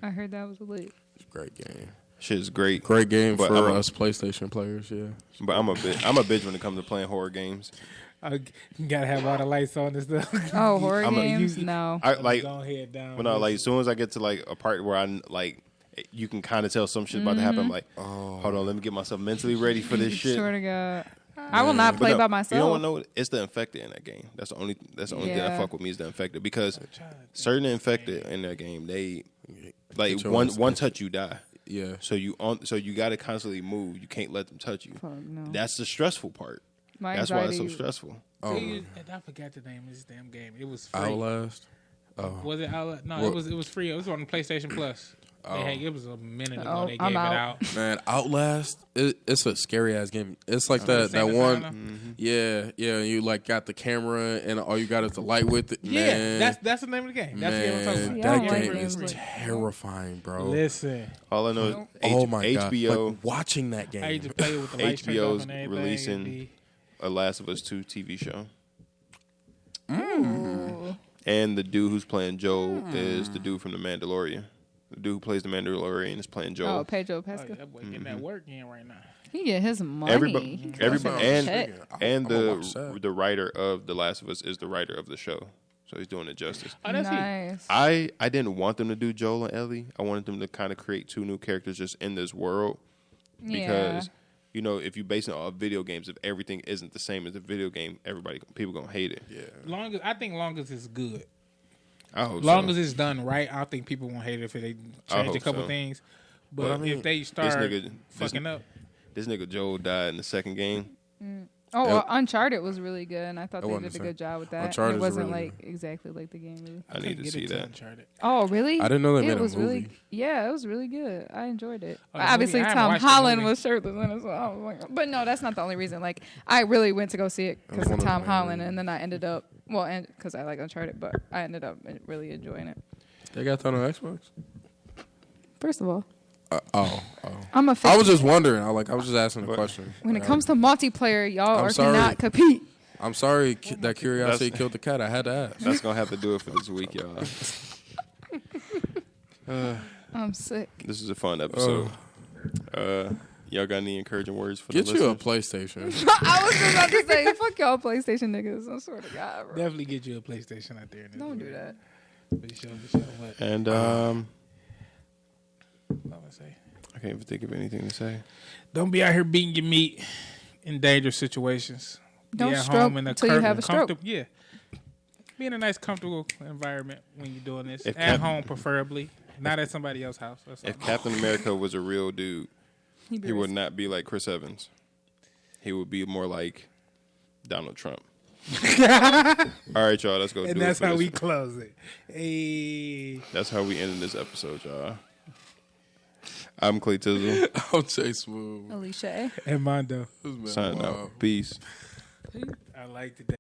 I heard that was lit. It's a great game. Shit is great. Great game But for I'm a- us PlayStation players, yeah. But I'm a bitch when it comes to playing horror games. You gotta have all the lights on and stuff. Oh, horror I'm a- games? No. I like Go ahead down. But no, like as soon as I get to like a part where I like, you can kind of tell some shit about to happen. I'm like, hold on, let me get myself mentally ready for this shit. Swear to God. I will not But play no, by You don't myself. want to know it? It's the infected in that game. That's the only thing that Yeah. fuck with me is the infected because certain infected in that game they like Get your one own touch you die. Yeah. So you got to constantly move. You can't let them touch you. Fuck, no. That's the stressful part. My That's why it's so anxiety- stressful. And I forgot the name of this damn game. It was free. Outlast. Was it Outlast? No, What? it was free. It was on the PlayStation Plus. It was a minute ago Oh, they I'm gave it out. out. Man, Outlast, it's a scary ass game. It's like that Same one. as Yeah. You like got the camera and all you got is the light with it. Yeah, Man, that's the name of the game. That's the game I'm talking man, about. Yeah, I don't that like game games is like- terrifying, bro. Listen, All I know is Oh my HBO. god! Like, watching that game. I used to play with the lights turned off HBO's and everything. releasing It'd be- a Last of Us 2 TV show. Ooh. And the dude who's playing Joel is the dude from The Mandalorian. The dude who plays the Mandalorian is playing Joel. Oh, Pedro Oh, Pascal. that boy getting that work in right now. He get his money. Everybody, He everybody, gets his and check. and I'ma watch that. the writer of The Last of Us is the writer of the show, so he's doing it justice. Oh, that's it. Nice. I didn't want them to do Joel and Ellie. I wanted them to kind of create 2 new characters just in this world because you know if you base it on video games, if everything isn't the same as the video game, people gonna hate it. Yeah. I think long as it's good. I hope Long so. as it's done right, I don't think people won't hate it if they I change a hope couple so. things. But But I mean, if they start nigga- fucking up, This nigga Joel died in the second game. Oh, well, Uncharted was really good, and I thought I they wanted did a to good say, job with that. Uncharted It is wasn't really like exactly like the game. Really. I need couldn't to get see into that. Uncharted. Oh, really? I didn't know they it made a was movie. really, yeah, it was really good. I enjoyed it. Oh, the Obviously, movie? I haven't Tom watched the Holland movie. was shirtless in it, so I was like, but no, that's not the only reason. Like, I really went to go see it because one of of the Tom main Holland, reasons. and then I ended up, and because I like Uncharted, but I ended up really enjoying it. They got that on Xbox? First of all, Oh. I'm a I fan. was just wondering. I was just asking a question. When it comes to multiplayer, y'all I'm are sorry. cannot compete. I'm sorry that curiosity killed the cat. I had to ask. That's gonna have to do it for this week, y'all. I'm sick. This is a fun episode. Y'all got any encouraging words for Get the you a listeners? PlayStation. I was just about to say, fuck y'all PlayStation niggas. I swear to God, bro. Definitely get you a PlayStation out there. Don't do that. For sure. What And I'm gonna say? I can't even think of anything to say. Don't be out here beating your meat in dangerous situations. Don't be at stroke home in a till you have a stroke. Yeah. Be in a nice, comfortable environment when you're doing this. If At Cap- home, preferably. Not at somebody else's house. That's If all. Captain America was a real dude, He be he would racist. not be like Chris Evans. He would be more like Donald Trump. All right, y'all. Let's go. And do that's it for how this. we close it. Hey. That's how we ended this episode, y'all. I'm Clay Tizzle. I'm Chase Smooth. Alicia. And Mondo. This man Signing wild. out. Peace. I like that.